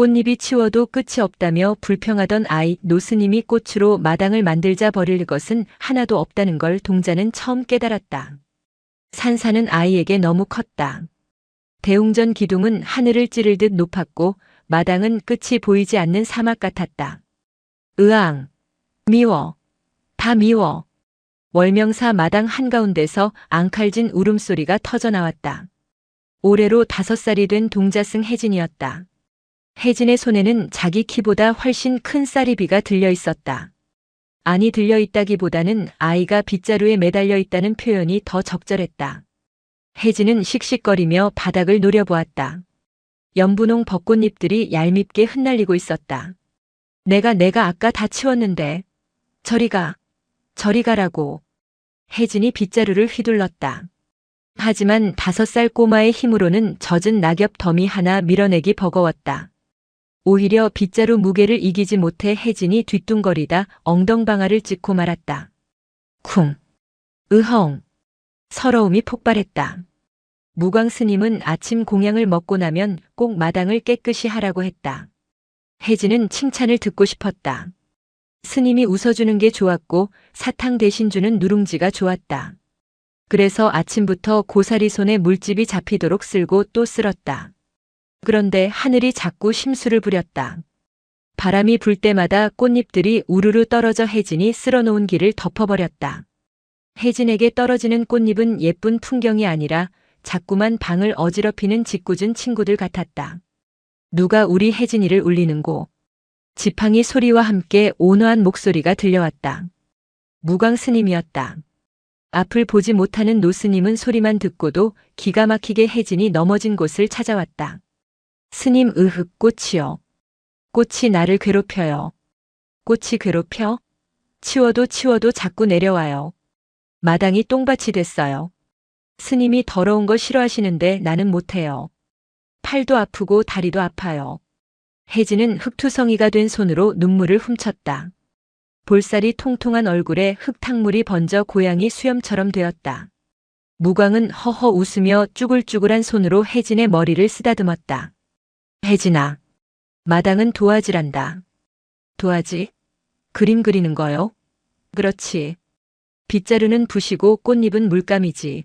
꽃잎이 치워도 끝이 없다며 불평하던 아이 노스님이 꽃으로 마당을 만들자 버릴 것은 하나도 없다는 걸 동자는 처음 깨달았다. 산사는 아이에게 너무 컸다. 대웅전 기둥은 하늘을 찌를 듯 높았고 마당은 끝이 보이지 않는 사막 같았다. 으앙! 미워! 다 미워! 월명사 마당 한가운데서 앙칼진 울음소리가 터져나왔다. 올해로 5살이 된 동자승 혜진이었다. 혜진의 손에는 자기 키보다 훨씬 큰 쌀이비가 들려 있었다. 아니 들려 있다기보다는 아이가 빗자루에 매달려 있다는 표현이 더 적절했다. 혜진은 씩씩거리며 바닥을 노려보았다. 연분홍 벚꽃잎들이 얄밉게 흩날리고 있었다. 내가 아까 다 치웠는데. 저리 가라고. 혜진이 빗자루를 휘둘렀다. 하지만 5살 꼬마의 힘으로는 젖은 낙엽 더미 하나 밀어내기 버거웠다. 오히려 빗자루 무게를 이기지 못해 혜진이 뒤뚱거리다 엉덩방아를 찍고 말았다. 쿵! 으헝! 서러움이 폭발했다. 무광 스님은 아침 공양을 먹고 나면 꼭 마당을 깨끗이 하라고 했다. 혜진은 칭찬을 듣고 싶었다. 스님이 웃어주는 게 좋았고 사탕 대신 주는 누룽지가 좋았다. 그래서 아침부터 고사리 손에 물집이 잡히도록 쓸고 또 쓸었다. 그런데 하늘이 자꾸 심수를 부렸다. 바람이 불 때마다 꽃잎들이 우르르 떨어져 혜진이 쓸어놓은 길을 덮어버렸다. 혜진에게 떨어지는 꽃잎은 예쁜 풍경이 아니라 자꾸만 방을 어지럽히는 짓궂은 친구들 같았다. 누가 우리 혜진이를 울리는고. 지팡이 소리와 함께 온화한 목소리가 들려왔다. 무광 스님이었다. 앞을 보지 못하는 노스님은 소리만 듣고도 기가 막히게 혜진이 넘어진 곳을 찾아왔다. 스님 으흑 꽃이요. 꽃이 나를 괴롭혀요. 꽃이 괴롭혀? 치워도 자꾸 내려와요. 마당이 똥밭이 됐어요. 스님이 더러운 거 싫어하시는데 나는 못해요. 팔도 아프고 다리도 아파요. 혜진은 흙투성이가 된 손으로 눈물을 훔쳤다. 볼살이 통통한 얼굴에 흙탕물이 번져 고양이 수염처럼 되었다. 무광은 허허 웃으며 쭈글쭈글한 손으로 혜진의 머리를 쓰다듬었다. 혜진아, 마당은 도화지란다. 도화지? 그림 그리는 거요? 그렇지. 빗자루는 부시고 꽃잎은 물감이지.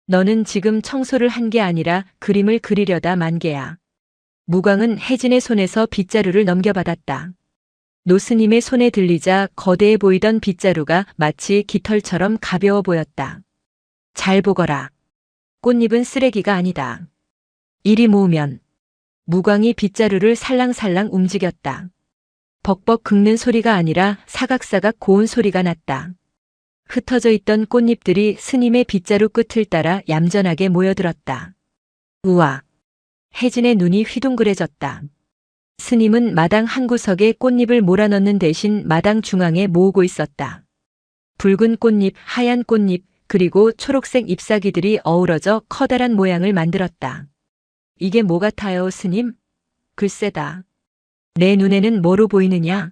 너는 지금 청소를 한 게 아니라 그림을 그리려다 만 게야. 무광은 혜진의 손에서 빗자루를 넘겨받았다. 노스님의 손에 들리자 거대해 보이던 빗자루가 마치 깃털처럼 가벼워 보였다. 잘 보거라. 꽃잎은 쓰레기가 아니다. 이리 모으면. 무광이 빗자루를 살랑살랑 움직였다. 벅벅 긁는 소리가 아니라 사각사각 고운 소리가 났다. 흩어져 있던 꽃잎들이 스님의 빗자루 끝을 따라 얌전하게 모여들었다. 우와! 혜진의 눈이 휘둥그레졌다. 스님은 마당 한 구석에 꽃잎을 몰아넣는 대신 마당 중앙에 모으고 있었다. 붉은 꽃잎, 하얀 꽃잎, 그리고 초록색 잎사귀들이 어우러져 커다란 모양을 만들었다. 이게 뭐 같아요, 스님? 글쎄다. 내 눈에는 뭐로 보이느냐?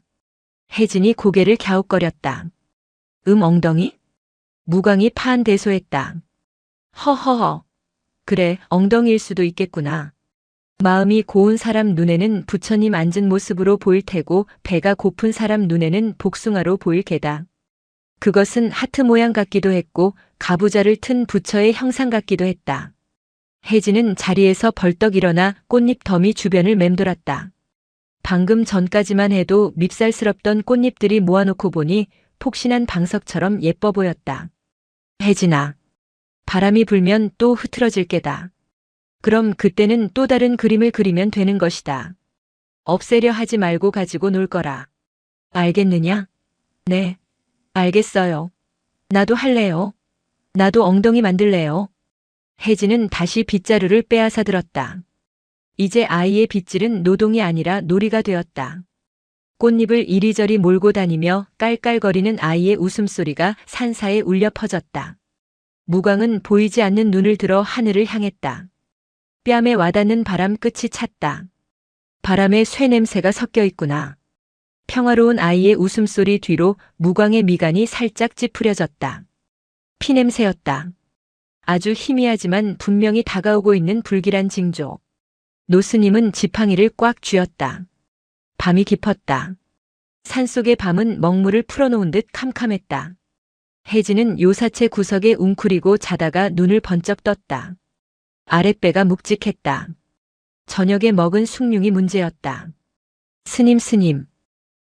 혜진이 고개를 갸웃거렸다. 엉덩이? 무광이 파한대소했다. 허허허. 그래, 엉덩이일 수도 있겠구나. 마음이 고운 사람 눈에는 부처님 앉은 모습으로 보일 테고 배가 고픈 사람 눈에는 복숭아로 보일 게다. 그것은 하트 모양 같기도 했고 가부좌를 튼 부처의 형상 같기도 했다. 혜진은 자리에서 벌떡 일어나 꽃잎 더미 주변을 맴돌았다. 방금 전까지만 해도 밉살스럽던 꽃잎들이 모아놓고 보니 폭신한 방석처럼 예뻐 보였다. 혜진아, 바람이 불면 또 흐트러질 게다. 그럼 그때는 또 다른 그림을 그리면 되는 것이다. 없애려 하지 말고 가지고 놀 거라. 알겠느냐? 네, 알겠어요. 나도 할래요. 나도 엉덩이 만들래요. 혜진은 다시 빗자루를 빼앗아 들었다. 이제 아이의 빗질은 노동이 아니라 놀이가 되었다. 꽃잎을 이리저리 몰고 다니며 깔깔거리는 아이의 웃음소리가 산사에 울려 퍼졌다. 무광은 보이지 않는 눈을 들어 하늘을 향했다. 뺨에 와닿는 바람 끝이 찼다. 바람에 쇠 냄새가 섞여 있구나. 평화로운 아이의 웃음소리 뒤로 무광의 미간이 살짝 찌푸려졌다. 피냄새였다. 아주 희미하지만 분명히 다가오고 있는 불길한 징조. 노스님은 지팡이를 꽉 쥐었다. 밤이 깊었다. 산속의 밤은 먹물을 풀어놓은 듯 캄캄했다. 혜진은 요사체 구석에 웅크리고 자다가 눈을 번쩍 떴다. 아랫배가 묵직했다. 저녁에 먹은 숭늉이 문제였다. 스님.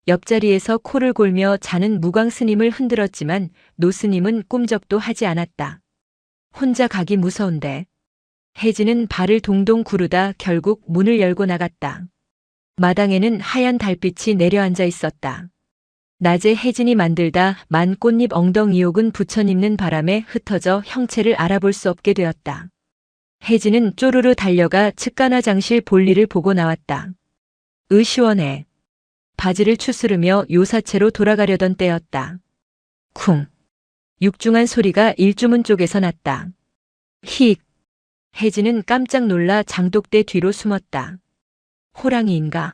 옆자리에서 코를 골며 자는 무광 스님을 흔들었지만 노스님은 꿈쩍도 하지 않았다. 혼자 가기 무서운데. 혜진은 발을 동동 구르다 결국 문을 열고 나갔다. 마당에는 하얀 달빛이 내려앉아 있었다. 낮에 혜진이 만들다 만 꽃잎 엉덩이옥은 부처님는 바람에 흩어져 형체를 알아볼 수 없게 되었다. 혜진은 쪼르르 달려가 측간화장실 볼일을 보고 나왔다. 시원해. 바지를 추스르며 요사체로 돌아가려던 때였다. 쿵. 육중한 소리가 일주문 쪽에서 났다. 힉. 혜진은 깜짝 놀라 장독대 뒤로 숨었다. 호랑이인가?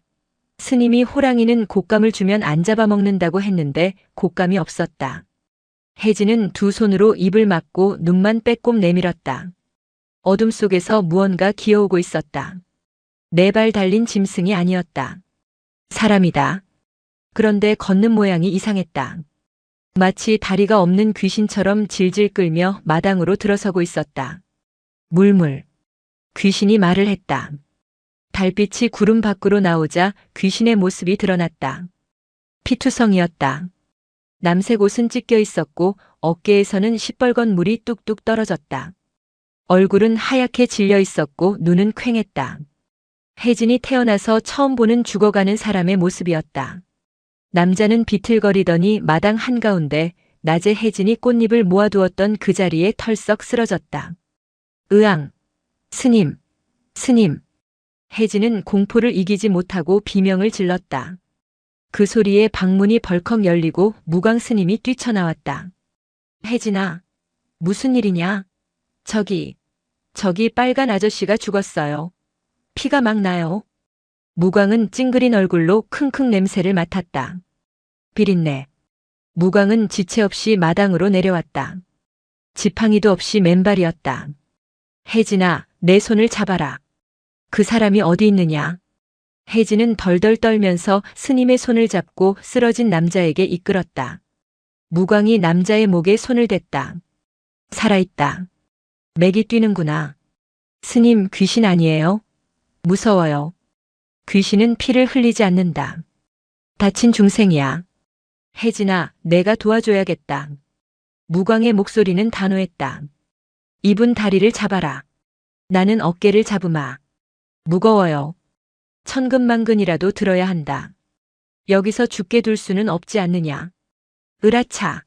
스님이 호랑이는 곶감을 주면 안 잡아먹는다고 했는데 곶감이 없었다. 혜진은 두 손으로 입을 막고 눈만 빼꼼 내밀었다. 어둠 속에서 무언가 기어오고 있었다. 네 발 달린 짐승이 아니었다. 사람이다. 그런데 걷는 모양이 이상했다. 마치 다리가 없는 귀신처럼 질질 끌며 마당으로 들어서고 있었다. 물물. 귀신이 말을 했다. 달빛이 구름 밖으로 나오자 귀신의 모습이 드러났다. 피투성이었다. 남색 옷은 찢겨 있었고 어깨에서는 시뻘건 물이 뚝뚝 떨어졌다. 얼굴은 하얗게 질려 있었고 눈은 퀭했다. 혜진이 태어나서 처음 보는 죽어가는 사람의 모습이었다. 남자는 비틀거리더니 마당 한가운데 낮에 혜진이 꽃잎을 모아두었던 그 자리에 털썩 쓰러졌다. 으앙! 스님! 스님! 혜진은 공포를 이기지 못하고 비명을 질렀다. 그 소리에 방문이 벌컥 열리고 무광 스님이 뛰쳐나왔다. 혜진아, 무슨 일이냐? 저기 빨간 아저씨가 죽었어요. 피가 막 나요. 무광은 찡그린 얼굴로 킁킁 냄새를 맡았다. 비린내. 무광은 지체 없이 마당으로 내려왔다. 지팡이도 없이 맨발이었다. 혜진아, 내 손을 잡아라. 그 사람이 어디 있느냐? 혜진은 덜덜 떨면서 스님의 손을 잡고 쓰러진 남자에게 이끌었다. 무광이 남자의 목에 손을 댔다. 살아있다. 맥이 뛰는구나. 스님, 귀신 아니에요? 무서워요. 귀신은 피를 흘리지 않는다. 다친 중생이야. 혜진아, 내가 도와줘야겠다. 무광의 목소리는 단호했다. 이분 다리를 잡아라. 나는 어깨를 잡으마. 무거워요. 천근만근이라도 들어야 한다. 여기서 죽게 둘 수는 없지 않느냐. 으라차.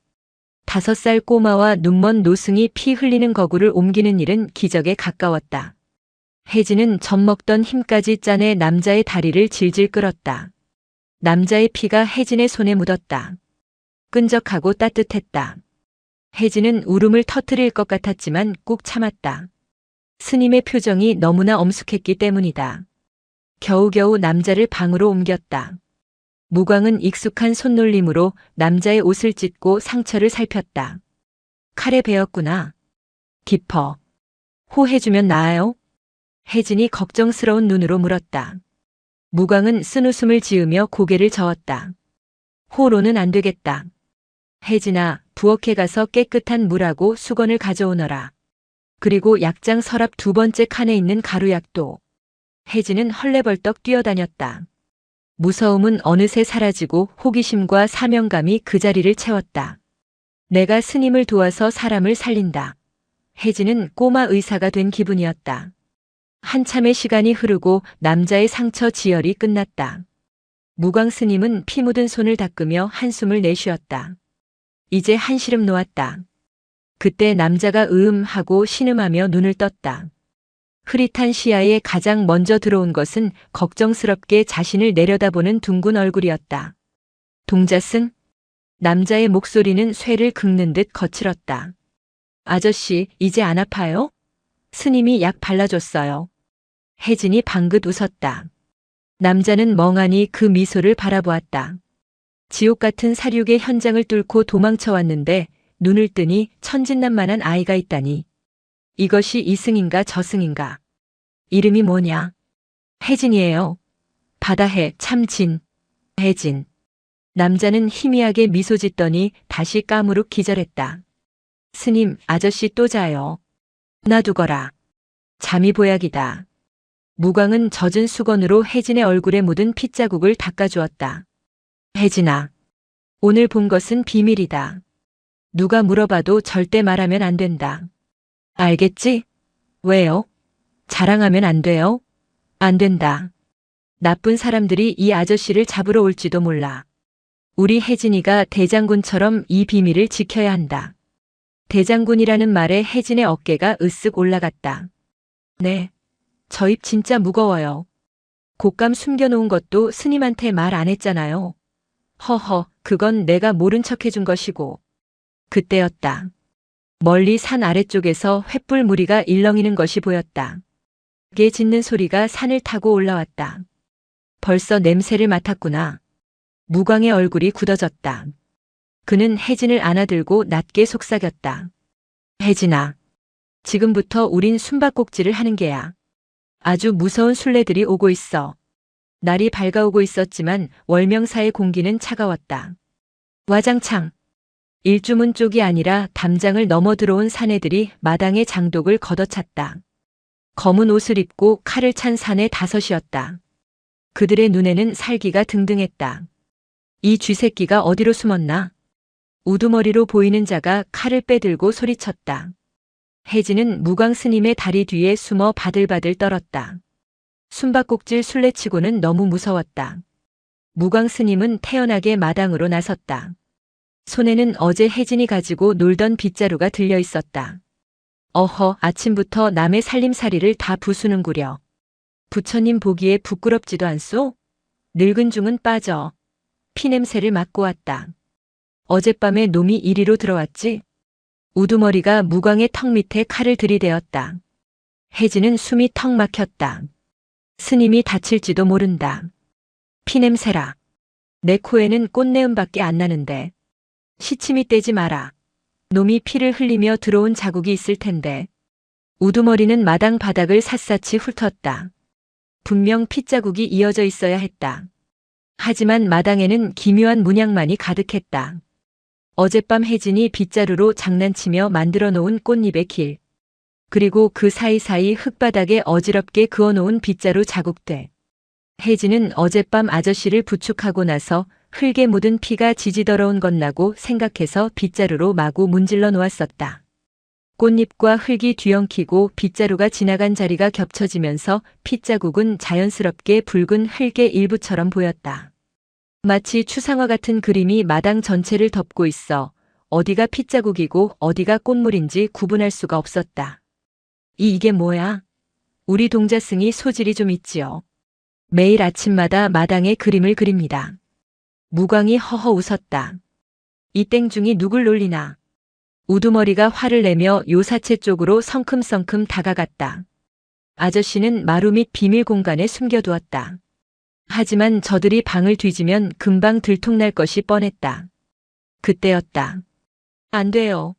5살 꼬마와 눈먼 노승이 피 흘리는 거구를 옮기는 일은 기적에 가까웠다. 혜진은 젖먹던 힘까지 짜내 남자의 다리를 질질 끌었다. 남자의 피가 혜진의 손에 묻었다. 끈적하고 따뜻했다. 혜진은 울음을 터뜨릴 것 같았지만 꾹 참았다. 스님의 표정이 너무나 엄숙했기 때문이다. 겨우겨우 남자를 방으로 옮겼다. 무광은 익숙한 손놀림으로 남자의 옷을 찢고 상처를 살폈다. 칼에 베었구나. 깊어. 호해주면 나아요? 혜진이 걱정스러운 눈으로 물었다. 무광은 쓴웃음을 지으며 고개를 저었다. 호로는 안 되겠다. 혜진아, 부엌에 가서 깨끗한 물하고 수건을 가져오너라. 그리고 약장 서랍 2번째 칸에 있는 가루약도. 혜진은 헐레벌떡 뛰어다녔다. 무서움은 어느새 사라지고 호기심과 사명감이 그 자리를 채웠다. 내가 스님을 도와서 사람을 살린다. 혜진은 꼬마 의사가 된 기분이었다. 한참의 시간이 흐르고 남자의 상처 지혈이 끝났다. 무광 스님은 피 묻은 손을 닦으며 한숨을 내쉬었다. 이제 한시름 놓았다. 그때 남자가 하고 신음하며 눈을 떴다. 흐릿한 시야에 가장 먼저 들어온 것은 걱정스럽게 자신을 내려다보는 둥근 얼굴이었다. 동자승? 남자의 목소리는 쇠를 긁는 듯 거칠었다. 아저씨, 이제 안 아파요? 스님이 약 발라줬어요. 혜진이 방긋 웃었다. 남자는 멍하니 그 미소를 바라보았다. 지옥 같은 사륙의 현장을 뚫고 도망쳐 왔는데 눈을 뜨니 천진난만한 아이가 있다니. 이것이 이승인가 저승인가. 이름이 뭐냐? 혜진이에요. 바다해 참진. 혜진. 남자는 희미하게 미소 짓더니 다시 까무룩 기절했다. 스님, 아저씨 또 자요. 놔두거라. 잠이 보약이다. 무광은 젖은 수건으로 혜진의 얼굴에 묻은 핏자국을 닦아주었다. 혜진아, 오늘 본 것은 비밀이다. 누가 물어봐도 절대 말하면 안 된다. 알겠지? 왜요? 자랑하면 안 돼요? 안 된다. 나쁜 사람들이 이 아저씨를 잡으러 올지도 몰라. 우리 혜진이가 대장군처럼 이 비밀을 지켜야 한다. 대장군이라는 말에 혜진의 어깨가 으쓱 올라갔다. 네. 저 입 진짜 무거워요. 곶감 숨겨놓은 것도 스님한테 말 안 했잖아요. 허허, 그건 내가 모른 척 해준 것이고. 그때였다. 멀리 산 아래쪽에서 횃불 무리가 일렁이는 것이 보였다. 개 짖는 소리가 산을 타고 올라왔다. 벌써 냄새를 맡았구나. 무광의 얼굴이 굳어졌다. 그는 혜진을 안아들고 낮게 속삭였다. 혜진아, 지금부터 우린 숨바꼭질을 하는 게야. 아주 무서운 술래들이 오고 있어. 날이 밝아오고 있었지만 월명사의 공기는 차가웠다. 와장창. 일주문 쪽이 아니라 담장을 넘어 들어온 사내들이 마당의 장독을 걷어찼다. 검은 옷을 입고 칼을 찬 사내 다섯이었다. 그들의 눈에는 살기가 등등했다. 이 쥐새끼가 어디로 숨었나? 우두머리로 보이는 자가 칼을 빼들고 소리쳤다. 혜진은 무광 스님의 다리 뒤에 숨어 바들바들 떨었다. 숨바꼭질 술래치고는 너무 무서웠다. 무광 스님은 태연하게 마당으로 나섰다. 손에는 어제 혜진이 가지고 놀던 빗자루가 들려 있었다. 어허, 아침부터 남의 살림살이를 다 부수는구려. 부처님 보기에 부끄럽지도 않소? 늙은 중은 빠져. 피냄새를 맡고 왔다. 어젯밤에 놈이 이리로 들어왔지? 우두머리가 무광의 턱 밑에 칼을 들이대었다. 혜진은 숨이 턱 막혔다. 스님이 다칠지도 모른다. 피냄새라. 내 코에는 꽃내음밖에 안 나는데. 시침이 떼지 마라. 놈이 피를 흘리며 들어온 자국이 있을 텐데. 우두머리는 마당 바닥을 샅샅이 훑었다. 분명 핏자국이 이어져 있어야 했다. 하지만 마당에는 기묘한 문양만이 가득했다. 어젯밤 혜진이 빗자루로 장난치며 만들어 놓은 꽃잎의 길. 그리고 그 사이사이 흙바닥에 어지럽게 그어놓은 빗자루 자국들. 혜진은 어젯밤 아저씨를 부축하고 나서 흙에 묻은 피가 지지더러운 것나고 생각해서 빗자루로 마구 문질러 놓았었다. 꽃잎과 흙이 뒤엉키고 빗자루가 지나간 자리가 겹쳐지면서 핏자국은 자연스럽게 붉은 흙의 일부처럼 보였다. 마치 추상화 같은 그림이 마당 전체를 덮고 있어 어디가 핏자국이고 어디가 꽃물인지 구분할 수가 없었다. 이게 뭐야? 우리 동자승이 소질이 좀 있지요. 매일 아침마다 마당에 그림을 그립니다. 무광이 허허 웃었다. 이 땡중이 누굴 놀리나. 우두머리가 화를 내며 요사체 쪽으로 성큼성큼 다가갔다. 아저씨는 마루 밑 비밀 공간에 숨겨두었다. 하지만 저들이 방을 뒤지면 금방 들통날 것이 뻔했다. 그때였다. 안 돼요.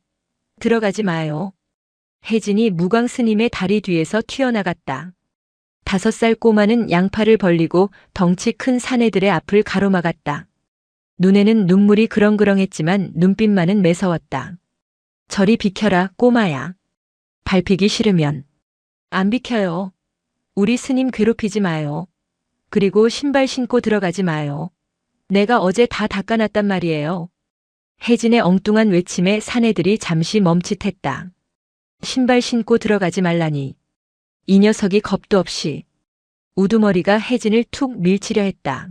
들어가지 마요. 혜진이 무광 스님의 다리 뒤에서 튀어나갔다. 5살 꼬마는 양팔을 벌리고 덩치 큰 사내들의 앞을 가로막았다. 눈에는 눈물이 그렁그렁했지만 눈빛만은 매서웠다. 저리 비켜라, 꼬마야. 밟히기 싫으면. 안 비켜요. 우리 스님 괴롭히지 마요. 그리고 신발 신고 들어가지 마요. 내가 어제 다 닦아놨단 말이에요. 혜진의 엉뚱한 외침에 사내들이 잠시 멈칫했다. 신발 신고 들어가지 말라니. 이 녀석이 겁도 없이. 우두머리가 혜진을 툭 밀치려 했다.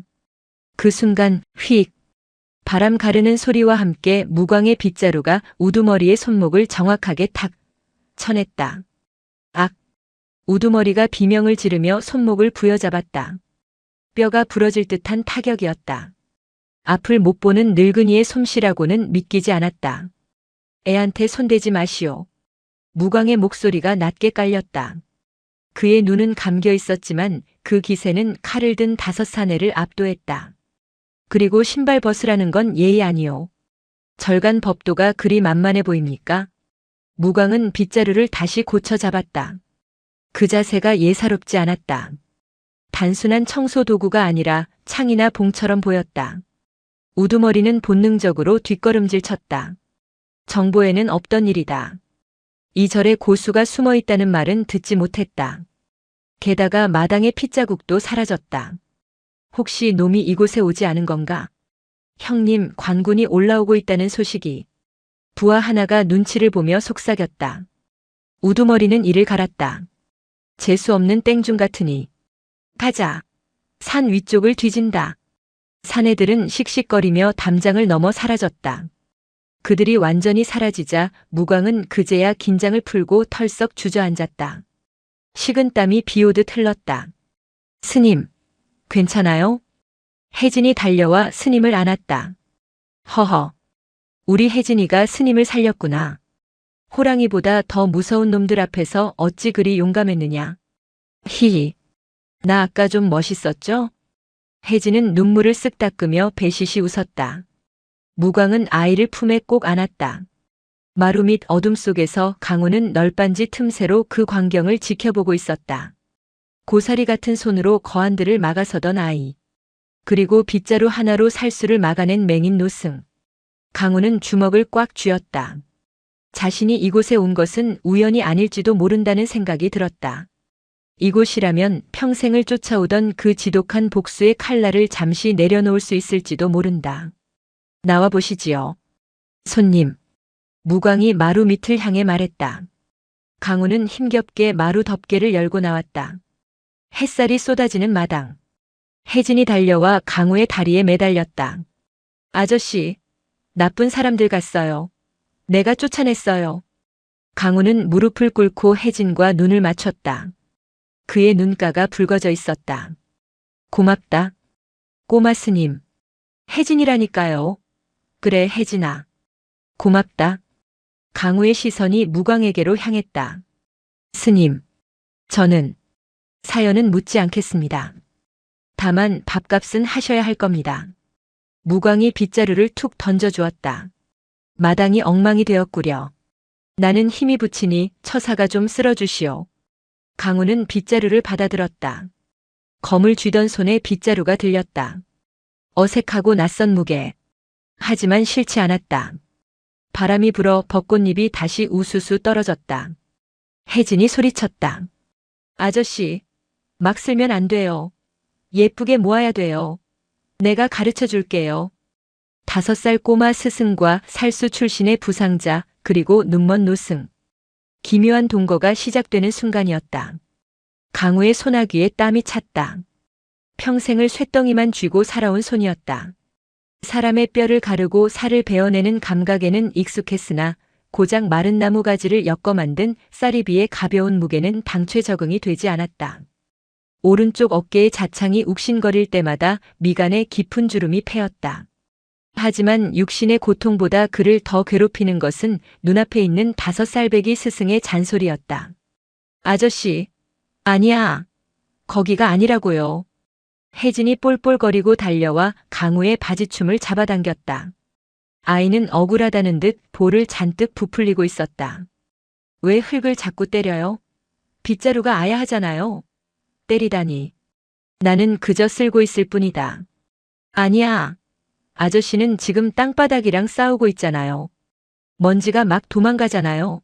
그 순간 휙. 바람 가르는 소리와 함께 무광의 빗자루가 우두머리의 손목을 정확하게 탁 쳐냈다. 악! 우두머리가 비명을 지르며 손목을 부여잡았다. 뼈가 부러질 듯한 타격이었다. 앞을 못 보는 늙은이의 솜씨라고는 믿기지 않았다. 애한테 손대지 마시오. 무광의 목소리가 낮게 깔렸다. 그의 눈은 감겨 있었지만 그 기세는 칼을 든 5 사내를 압도했다. 그리고 신발 벗으라는 건 예의 아니오. 절간 법도가 그리 만만해 보입니까? 무광은 빗자루를 다시 고쳐 잡았다. 그 자세가 예사롭지 않았다. 단순한 청소 도구가 아니라 창이나 봉처럼 보였다. 우두머리는 본능적으로 뒷걸음질 쳤다. 정보에는 없던 일이다. 이 절에 고수가 숨어 있다는 말은 듣지 못했다. 게다가 마당의 핏자국도 사라졌다. 혹시 놈이 이곳에 오지 않은 건가? 형님, 관군이 올라오고 있다는 소식이. 부하 하나가 눈치를 보며 속삭였다. 우두머리는 이를 갈았다. 재수 없는 땡중 같으니. 가자. 산 위쪽을 뒤진다. 사내들은 씩씩거리며 담장을 넘어 사라졌다. 그들이 완전히 사라지자 무광은 그제야 긴장을 풀고 털썩 주저앉았다. 식은땀이 비오듯 흘렀다. 스님, 괜찮아요? 혜진이 달려와 스님을 안았다. 허허, 우리 혜진이가 스님을 살렸구나. 호랑이보다 더 무서운 놈들 앞에서 어찌 그리 용감했느냐. 히히, 나 아까 좀 멋있었죠? 혜진은 눈물을 쓱 닦으며 배시시 웃었다. 무광은 아이를 품에 꼭 안았다. 마루 밑 어둠 속에서 강우는 널빤지 틈새로 그 광경을 지켜보고 있었다. 고사리 같은 손으로 거한들을 막아서던 아이. 그리고 빗자루 하나로 살수를 막아낸 맹인 노승. 강우는 주먹을 꽉 쥐었다. 자신이 이곳에 온 것은 우연이 아닐지도 모른다는 생각이 들었다. 이곳이라면 평생을 쫓아오던 그 지독한 복수의 칼날을 잠시 내려놓을 수 있을지도 모른다. 나와 보시지요. 손님. 무광이 마루 밑을 향해 말했다. 강우는 힘겹게 마루 덮개를 열고 나왔다. 햇살이 쏟아지는 마당. 혜진이 달려와 강우의 다리에 매달렸다. 아저씨, 나쁜 사람들 갔어요. 내가 쫓아냈어요. 강우는 무릎을 꿇고 혜진과 눈을 맞췄다. 그의 눈가가 붉어져 있었다. 고맙다. 꼬마 스님. 혜진이라니까요. 그래, 혜진아. 고맙다. 강우의 시선이 무광에게로 향했다. 스님, 저는 사연은 묻지 않겠습니다. 다만 밥값은 하셔야 할 겁니다. 무광이 빗자루를 툭 던져주었다. 마당이 엉망이 되었구려. 나는 힘이 붙이니 처사가 좀 쓸어주시오. 강우는 빗자루를 받아들었다. 검을 쥐던 손에 빗자루가 들렸다. 어색하고 낯선 무게. 하지만 싫지 않았다. 바람이 불어 벚꽃잎이 다시 우수수 떨어졌다. 혜진이 소리쳤다. 아저씨, 막 쓸면 안 돼요. 예쁘게 모아야 돼요. 내가 가르쳐 줄게요. 5살 꼬마 스승과 살수 출신의 부상자, 그리고 눈먼 노승. 기묘한 동거가 시작되는 순간이었다. 강우의 소나귀에 땀이 찼다. 평생을 쇳덩이만 쥐고 살아온 손이었다. 사람의 뼈를 가르고 살을 베어내는 감각에는 익숙했으나 고작 마른 나무 가지를 엮어 만든 쌀이비의 가벼운 무게는 당최 적응이 되지 않았다. 오른쪽 어깨의 자창이 욱신거릴 때마다 미간에 깊은 주름이 패였다. 하지만 육신의 고통보다 그를 더 괴롭히는 것은 눈앞에 있는 5살배기 스승의 잔소리였다. 아저씨, 아니야. 거기가 아니라고요. 혜진이 볼볼거리고 달려와 강우의 바지춤을 잡아당겼다. 아이는 억울하다는 듯 볼을 잔뜩 부풀리고 있었다. 왜 흙을 자꾸 때려요? 빗자루가 아야 하잖아요. 때리다니. 나는 그저 쓸고 있을 뿐이다. 아니야. 아저씨는 지금 땅바닥이랑 싸우고 있잖아요. 먼지가 막 도망가잖아요.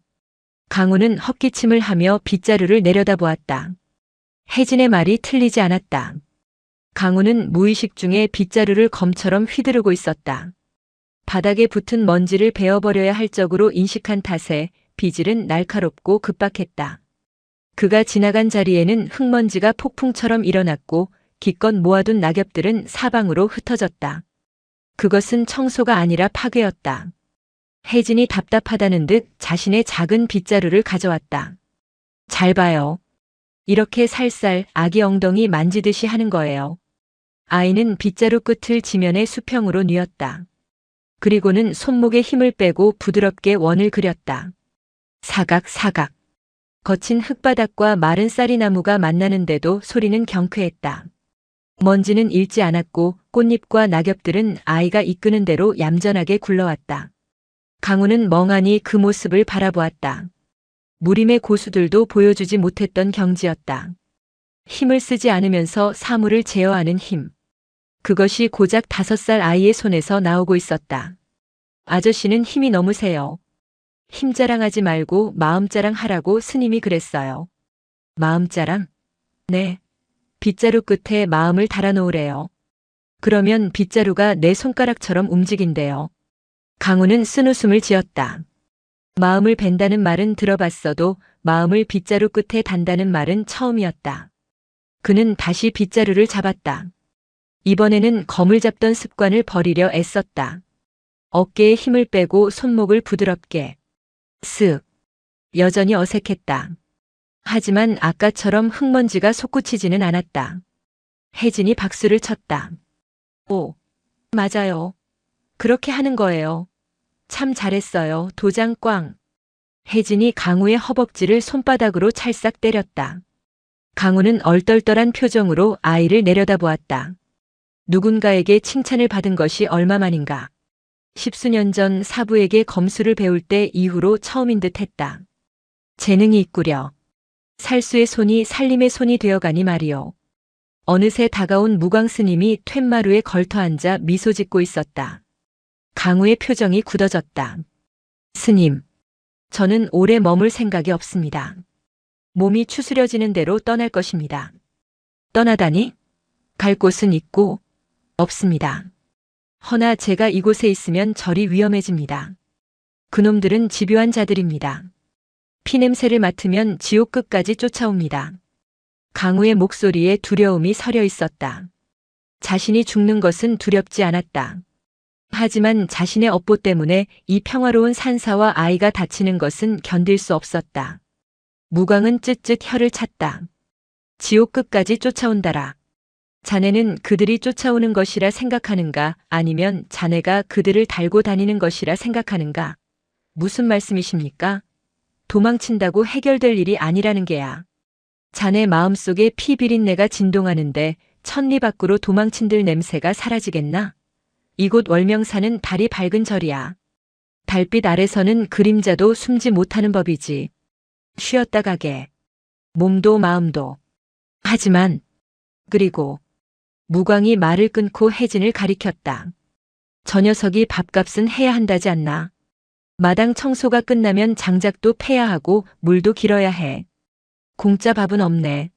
강우는 헛기침을 하며 빗자루를 내려다보았다. 혜진의 말이 틀리지 않았다. 강우는 무의식 중에 빗자루를 검처럼 휘두르고 있었다. 바닥에 붙은 먼지를 베어버려야 할 적으로 인식한 탓에 비질은 날카롭고 급박했다. 그가 지나간 자리에는 흙먼지가 폭풍처럼 일어났고 기껏 모아둔 낙엽들은 사방으로 흩어졌다. 그것은 청소가 아니라 파괴였다. 혜진이 답답하다는 듯 자신의 작은 빗자루를 가져왔다. 잘 봐요. 이렇게 살살 아기 엉덩이 만지듯이 하는 거예요. 아이는 빗자루 끝을 지면의 수평으로 뉘었다. 그리고는 손목에 힘을 빼고 부드럽게 원을 그렸다. 사각. 거친 흙바닥과 마른 쌀이나무가 만나는데도 소리는 경쾌했다. 먼지는 잃지 않았고 꽃잎과 낙엽들은 아이가 이끄는 대로 얌전하게 굴러왔다. 강우는 멍하니 그 모습을 바라보았다. 무림의 고수들도 보여주지 못했던 경지였다. 힘을 쓰지 않으면서 사물을 제어하는 힘. 그것이 고작 5살 아이의 손에서 나오고 있었다. 아저씨는 힘이 너무 세요. 힘 자랑하지 말고 마음 자랑하라고 스님이 그랬어요. 마음 자랑? 네. 빗자루 끝에 마음을 달아놓으래요. 그러면 빗자루가 내 손가락처럼 움직인대요. 강우는 쓴웃음을 지었다. 마음을 벤다는 말은 들어봤어도 마음을 빗자루 끝에 단다는 말은 처음이었다. 그는 다시 빗자루를 잡았다. 이번에는 검을 잡던 습관을 버리려 애썼다. 어깨에 힘을 빼고 손목을 부드럽게. 쓱. 여전히 어색했다. 하지만 아까처럼 흙먼지가 솟구치지는 않았다. 혜진이 박수를 쳤다. 오, 맞아요. 그렇게 하는 거예요. 참 잘했어요. 도장 꽝. 혜진이 강우의 허벅지를 손바닥으로 찰싹 때렸다. 강우는 얼떨떨한 표정으로 아이를 내려다보았다. 누군가에게 칭찬을 받은 것이 얼마만인가. 10수년 전 사부에게 검수를 배울 때 이후로 처음인 듯 했다. 재능이 있구려. 살수의 손이 살림의 손이 되어가니 말이오. 어느새 다가온 무광 스님이 툇마루에 걸터앉아 미소 짓고 있었다. 강우의 표정이 굳어졌다. 스님, 저는 오래 머물 생각이 없습니다. 몸이 추스려지는 대로 떠날 것입니다. 떠나다니? 갈 곳은 있고 없습니다. 허나 제가 이곳에 있으면 절이 위험해집니다. 그놈들은 집요한 자들입니다. 피냄새를 맡으면 지옥 끝까지 쫓아옵니다. 강우의 목소리에 두려움이 서려 있었다. 자신이 죽는 것은 두렵지 않았다. 하지만 자신의 업보 때문에 이 평화로운 산사와 아이가 다치는 것은 견딜 수 없었다. 무광은 쯧쯧 혀를 찼다. 지옥 끝까지 쫓아온다라. 자네는 그들이 쫓아오는 것이라 생각하는가, 아니면 자네가 그들을 달고 다니는 것이라 생각하는가? 무슨 말씀이십니까? 도망친다고 해결될 일이 아니라는 게야. 자네 마음속에 피 비린내가 진동하는데 천리 밖으로 도망친들 냄새가 사라지겠나? 이곳 월명산은 달이 밝은 절이야. 달빛 아래서는 그림자도 숨지 못하는 법이지. 쉬었다 가게. 몸도 마음도. 하지만 그리고 무광이 말을 끊고 혜진을 가리켰다. 저 녀석이 밥값은 해야 한다지 않나? 마당 청소가 끝나면 장작도 패야 하고 물도 길어야 해. 공짜 밥은 없네.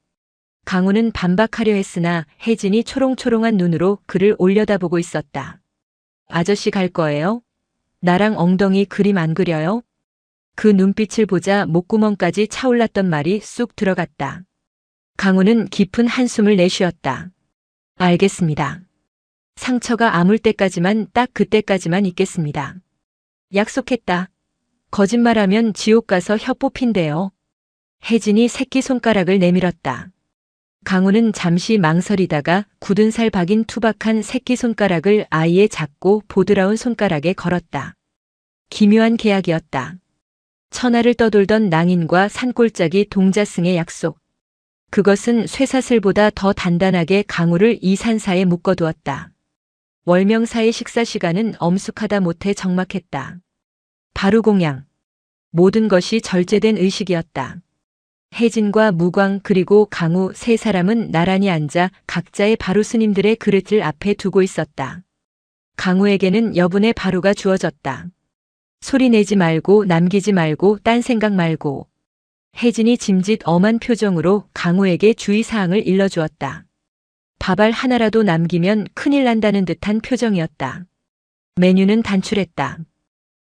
강우는 반박하려 했으나 혜진이 초롱초롱한 눈으로 그를 올려다보고 있었다. 아저씨 갈 거예요? 나랑 엉덩이 그림 안 그려요? 그 눈빛을 보자 목구멍까지 차올랐던 말이 쑥 들어갔다. 강우는 깊은 한숨을 내쉬었다. 알겠습니다. 상처가 아물 때까지만, 딱 그때까지만 있겠습니다. 약속했다. 거짓말하면 지옥 가서 혀 뽑힌대요. 혜진이 새끼손가락을 내밀었다. 강우는 잠시 망설이다가 굳은 살 박인 투박한 새끼손가락을 아이의 작고 보드라운 손가락에 걸었다. 기묘한 계약이었다. 천하를 떠돌던 낭인과 산골짜기 동자승의 약속. 그것은 쇠사슬보다 더 단단하게 강우를 이 산사에 묶어두었다. 월명사의 식사 시간은 엄숙하다 못해 적막했다. 바루공양. 모든 것이 절제된 의식이었다. 혜진과 무광 그리고 강우 세 사람은 나란히 앉아 각자의 바루 스님들의 그릇을 앞에 두고 있었다. 강우에게는 여분의 바루가 주어졌다. 소리 내지 말고 남기지 말고 딴 생각 말고. 혜진이 짐짓 엄한 표정으로 강우에게 주의사항을 일러주었다. 밥알 하나라도 남기면 큰일 난다는 듯한 표정이었다. 메뉴는 단출했다.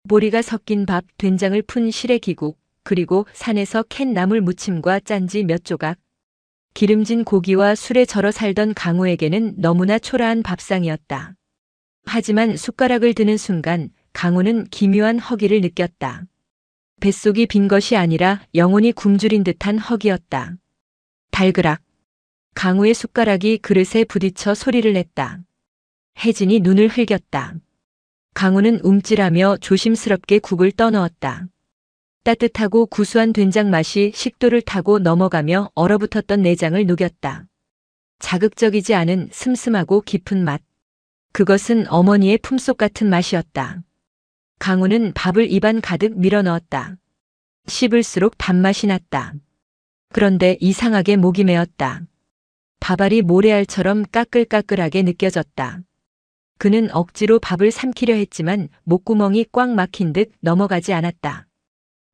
보리가 섞인 밥, 된장을 푼 시래기국, 그리고 산에서 캔 나물 무침과 짠지 몇 조각. 기름진 고기와 술에 절어 살던 강우에게는 너무나 초라한 밥상이었다. 하지만 숟가락을 드는 순간 강우는 기묘한 허기를 느꼈다. 뱃속이 빈 것이 아니라 영혼이 굶주린 듯한 허기였다. 달그락. 강우의 숟가락이 그릇에 부딪혀 소리를 냈다. 혜진이 눈을 흘겼다. 강우는 움찔하며 조심스럽게 국을 떠넣었다. 따뜻하고 구수한 된장 맛이 식도를 타고 넘어가며 얼어붙었던 내장을 녹였다. 자극적이지 않은 슴슴하고 깊은 맛. 그것은 어머니의 품속 같은 맛이었다. 강우는 밥을 입안 가득 밀어넣었다. 씹을수록 단맛이 났다. 그런데 이상하게 목이 메었다. 밥알이 모래알처럼 까끌까끌하게 느껴졌다. 그는 억지로 밥을 삼키려 했지만 목구멍이 꽉 막힌 듯 넘어가지 않았다.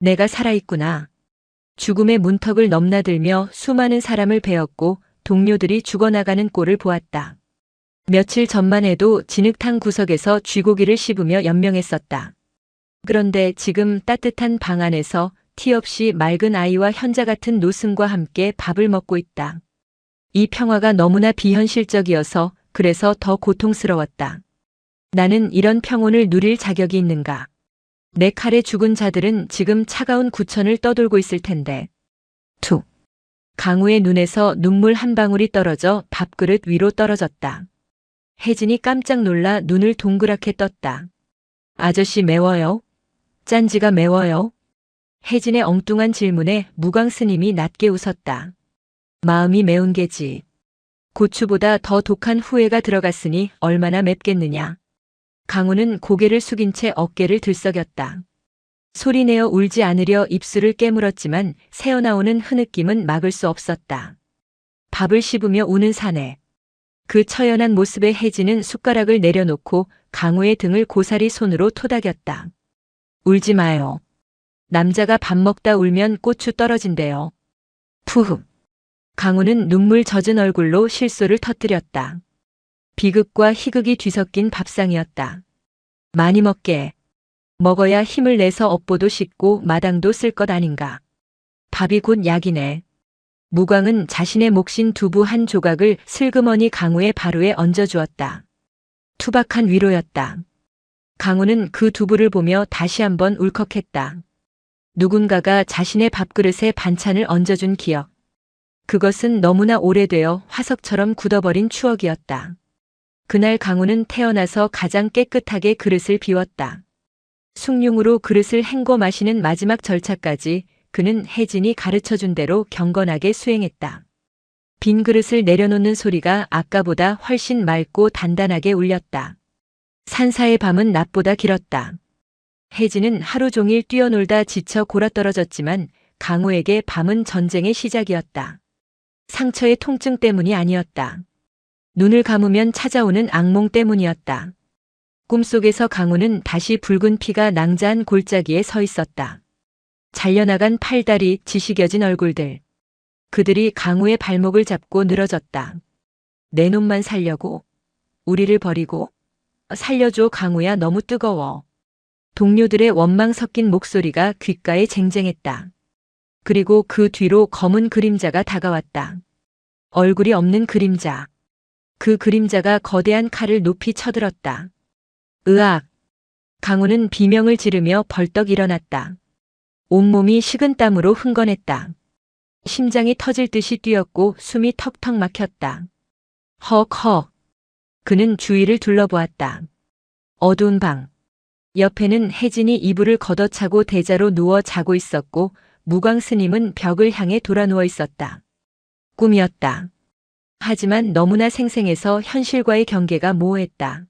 내가 살아있구나. 죽음의 문턱을 넘나들며 수많은 사람을 베었고 동료들이 죽어나가는 꼴을 보았다. 며칠 전만 해도 진흙탕 구석에서 쥐고기를 씹으며 연명했었다. 그런데 지금 따뜻한 방 안에서 티 없이 맑은 아이와 현자 같은 노승과 함께 밥을 먹고 있다. 이 평화가 너무나 비현실적이어서 그래서 더 고통스러웠다. 나는 이런 평온을 누릴 자격이 있는가? 내 칼에 죽은 자들은 지금 차가운 구천을 떠돌고 있을 텐데. 툭. 강우의 눈에서 눈물 한 방울이 떨어져 밥그릇 위로 떨어졌다. 혜진이 깜짝 놀라 눈을 동그랗게 떴다. 아저씨 매워요? 짠지가 매워요? 혜진의 엉뚱한 질문에 무광 스님이 낮게 웃었다. 마음이 매운 게지. 고추보다 더 독한 후회가 들어갔으니 얼마나 맵겠느냐. 강우는 고개를 숙인 채 어깨를 들썩였다. 소리내어 울지 않으려 입술을 깨물었지만 새어나오는 흐느낌은 막을 수 없었다. 밥을 씹으며 우는 사내. 그 처연한 모습에 혜진은 숟가락을 내려놓고 강우의 등을 고사리 손으로 토닥였다. 울지 마요. 남자가 밥 먹다 울면 고추 떨어진대요. 푸흡. 강우는 눈물 젖은 얼굴로 실소를 터뜨렸다. 비극과 희극이 뒤섞인 밥상이었다. 많이 먹게. 먹어야 힘을 내서 업보도 씻고 마당도 쓸 것 아닌가. 밥이 곧 약이네. 무광은 자신의 몫인 두부 한 조각을 슬그머니 강우의 바로에 얹어주었다. 투박한 위로였다. 강우는 그 두부를 보며 다시 한번 울컥했다. 누군가가 자신의 밥그릇에 반찬을 얹어준 기억. 그것은 너무나 오래되어 화석처럼 굳어버린 추억이었다. 그날 강우는 태어나서 가장 깨끗하게 그릇을 비웠다. 숭늉으로 그릇을 헹궈 마시는 마지막 절차까지 그는 혜진이 가르쳐준 대로 경건하게 수행했다. 빈 그릇을 내려놓는 소리가 아까보다 훨씬 맑고 단단하게 울렸다. 산사의 밤은 낮보다 길었다. 혜진은 하루 종일 뛰어놀다 지쳐 골아떨어졌지만 강우에게 밤은 전쟁의 시작이었다. 상처의 통증 때문이 아니었다. 눈을 감으면 찾아오는 악몽 때문이었다. 꿈속에서 강우는 다시 붉은 피가 낭자한 골짜기에 서 있었다. 잘려나간 팔다리, 지식여진 얼굴들. 그들이 강우의 발목을 잡고 늘어졌다. 내 놈만 살려고. 우리를 버리고. 살려줘 강우야 너무 뜨거워. 동료들의 원망 섞인 목소리가 귓가에 쟁쟁했다. 그리고 그 뒤로 검은 그림자가 다가왔다. 얼굴이 없는 그림자. 그 그림자가 거대한 칼을 높이 쳐들었다. 으악! 강우는 비명을 지르며 벌떡 일어났다. 온몸이 식은땀으로 흥건했다. 심장이 터질 듯이 뛰었고 숨이 턱턱 막혔다. 헉헉. 그는 주위를 둘러보았다. 어두운 방. 옆에는 혜진이 이불을 걷어차고 대자로 누워 자고 있었고 무광 스님은 벽을 향해 돌아 누워 있었다. 꿈이었다. 하지만 너무나 생생해서 현실과의 경계가 모호했다.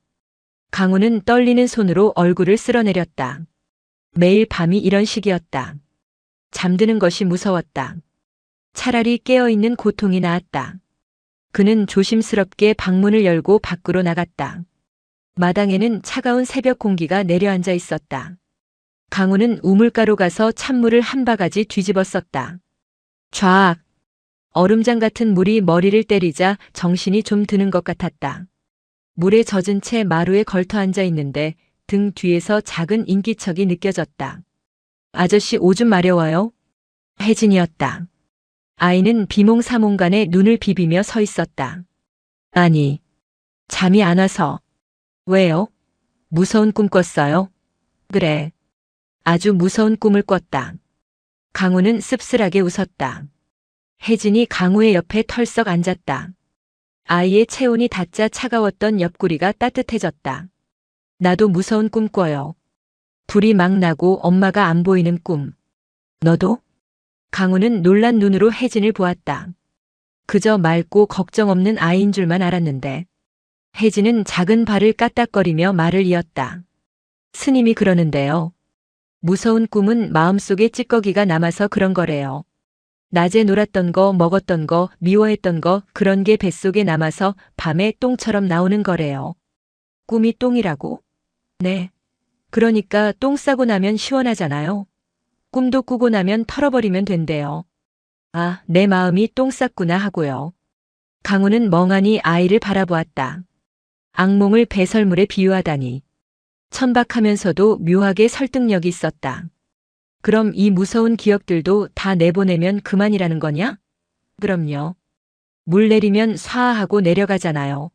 강우는 떨리는 손으로 얼굴을 쓸어내렸다. 매일 밤이 이런 식이었다. 잠드는 것이 무서웠다. 차라리 깨어있는 고통이 나았다. 그는 조심스럽게 방문을 열고 밖으로 나갔다. 마당에는 차가운 새벽 공기가 내려앉아 있었다. 강우는 우물가로 가서 찬물을 한 바가지 뒤집어 썼다. 좌악. 얼음장 같은 물이 머리를 때리자 정신이 좀 드는 것 같았다. 물에 젖은 채 마루에 걸터 앉아 있는데 등 뒤에서 작은 인기척이 느껴졌다. 아저씨 오줌 마려워요? 혜진이었다. 아이는 비몽사몽간에 눈을 비비며 서 있었다. 아니, 잠이 안 와서. 왜요? 무서운 꿈 꿨어요? 그래. 아주 무서운 꿈을 꿨다. 강우는 씁쓸하게 웃었다. 혜진이 강우의 옆에 털썩 앉았다. 아이의 체온이 닿자 차가웠던 옆구리가 따뜻해졌다. 나도 무서운 꿈 꿔요. 불이 막 나고 엄마가 안 보이는 꿈. 너도? 강우는 놀란 눈으로 혜진을 보았다. 그저 맑고 걱정 없는 아이인 줄만 알았는데. 혜진은 작은 발을 까딱거리며 말을 이었다. 스님이 그러는데요. 무서운 꿈은 마음속에 찌꺼기가 남아서 그런 거래요. 낮에 놀았던 거, 먹었던 거, 미워했던 거 그런 게 뱃속에 남아서 밤에 똥처럼 나오는 거래요. 꿈이 똥이라고? 네. 그러니까 똥 싸고 나면 시원하잖아요. 꿈도 꾸고 나면 털어버리면 된대요. 아, 내 마음이 똥 쌌구나 하고요. 강우는 멍하니 아이를 바라보았다. 악몽을 배설물에 비유하다니. 천박하면서도 묘하게 설득력이 있었다. 그럼 이 무서운 기억들도 다 내보내면 그만이라는 거냐? 그럼요. 물 내리면 스와하고 내려가잖아요.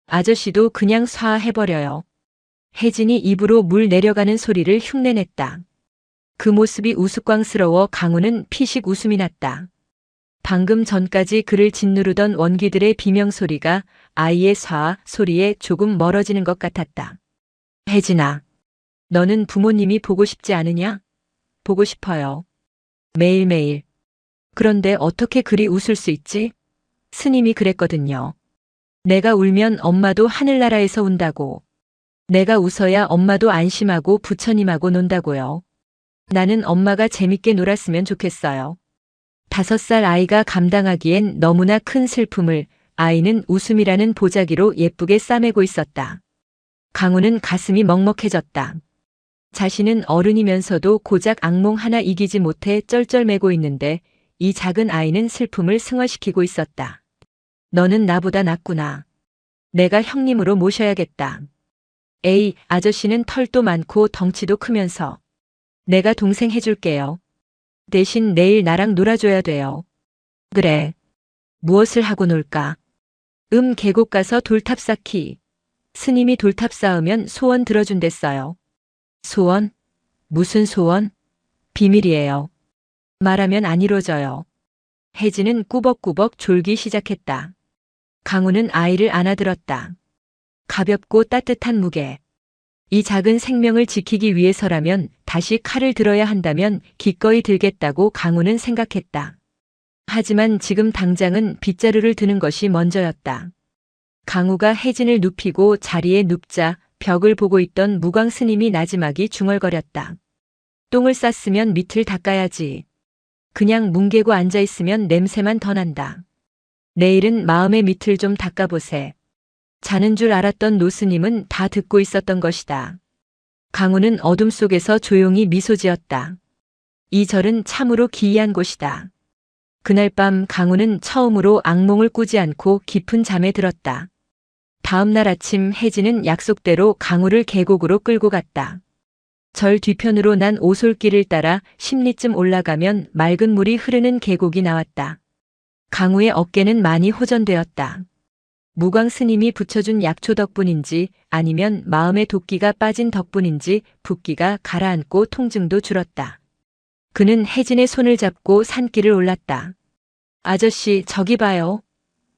아저씨도 그냥 스와해버려요. 혜진이 입으로 물 내려가는 소리를 흉내냈다. 그 모습이 우스꽝스러워 강우는 피식 웃음이 났다. 방금 전까지 그를 짓누르던 원기들의 비명소리가 아이의 스와 소리에 조금 멀어지는 것 같았다. 혜진아, 너는 부모님이 보고 싶지 않으냐? 보고 싶어요. 매일매일. 그런데 어떻게 그리 웃을 수 있지? 스님이 그랬거든요. 내가 울면 엄마도 하늘나라에서 운다고. 내가 웃어야 엄마도 안심하고 부처님하고 논다고요. 나는 엄마가 재밌게 놀았으면 좋겠어요. 5살 아이가 감당하기엔 너무나 큰 슬픔을 아이는 웃음이라는 보자기로 예쁘게 싸매고 있었다. 강우는 가슴이 먹먹해졌다. 자신은 어른이면서도 고작 악몽 하나 이기지 못해 쩔쩔매고 있는데 이 작은 아이는 슬픔을 승화시키고 있었다. 너는 나보다 낫구나. 내가 형님으로 모셔야겠다. 에이, 아저씨는 털도 많고 덩치도 크면서. 내가 동생 해줄게요. 대신 내일 나랑 놀아줘야 돼요. 그래. 무엇을 하고 놀까? 계곡 가서 돌탑 쌓기. 스님이 돌탑 쌓으면 소원 들어준댔어요. 소원? 무슨 소원? 비밀이에요. 말하면 안 이루어져요. 혜진은 꾸벅꾸벅 졸기 시작했다. 강우는 아이를 안아들었다. 가볍고 따뜻한 무게. 이 작은 생명을 지키기 위해서라면 다시 칼을 들어야 한다면 기꺼이 들겠다고 강우는 생각했다. 하지만 지금 당장은 빗자루를 드는 것이 먼저였다. 강우가 혜진을 눕히고 자리에 눕자 벽을 보고 있던 무광 스님이 나지막이 중얼거렸다. 똥을 쌌으면 밑을 닦아야지. 그냥 뭉개고 앉아있으면 냄새만 더 난다. 내일은 마음의 밑을 좀 닦아보세. 자는 줄 알았던 노스님은 다 듣고 있었던 것이다. 강우는 어둠 속에서 조용히 미소 지었다. 이 절은 참으로 기이한 곳이다. 그날 밤 강우는 처음으로 악몽을 꾸지 않고 깊은 잠에 들었다. 다음 날 아침 혜진은 약속대로 강우를 계곡으로 끌고 갔다. 절 뒤편으로 난 오솔길을 따라 10리쯤 올라가면 맑은 물이 흐르는 계곡이 나왔다. 강우의 어깨는 많이 호전되었다. 무광 스님이 붙여준 약초 덕분인지 아니면 마음의 도끼가 빠진 덕분인지 붓기가 가라앉고 통증도 줄었다. 그는 혜진의 손을 잡고 산길을 올랐다. 아저씨, 저기 봐요.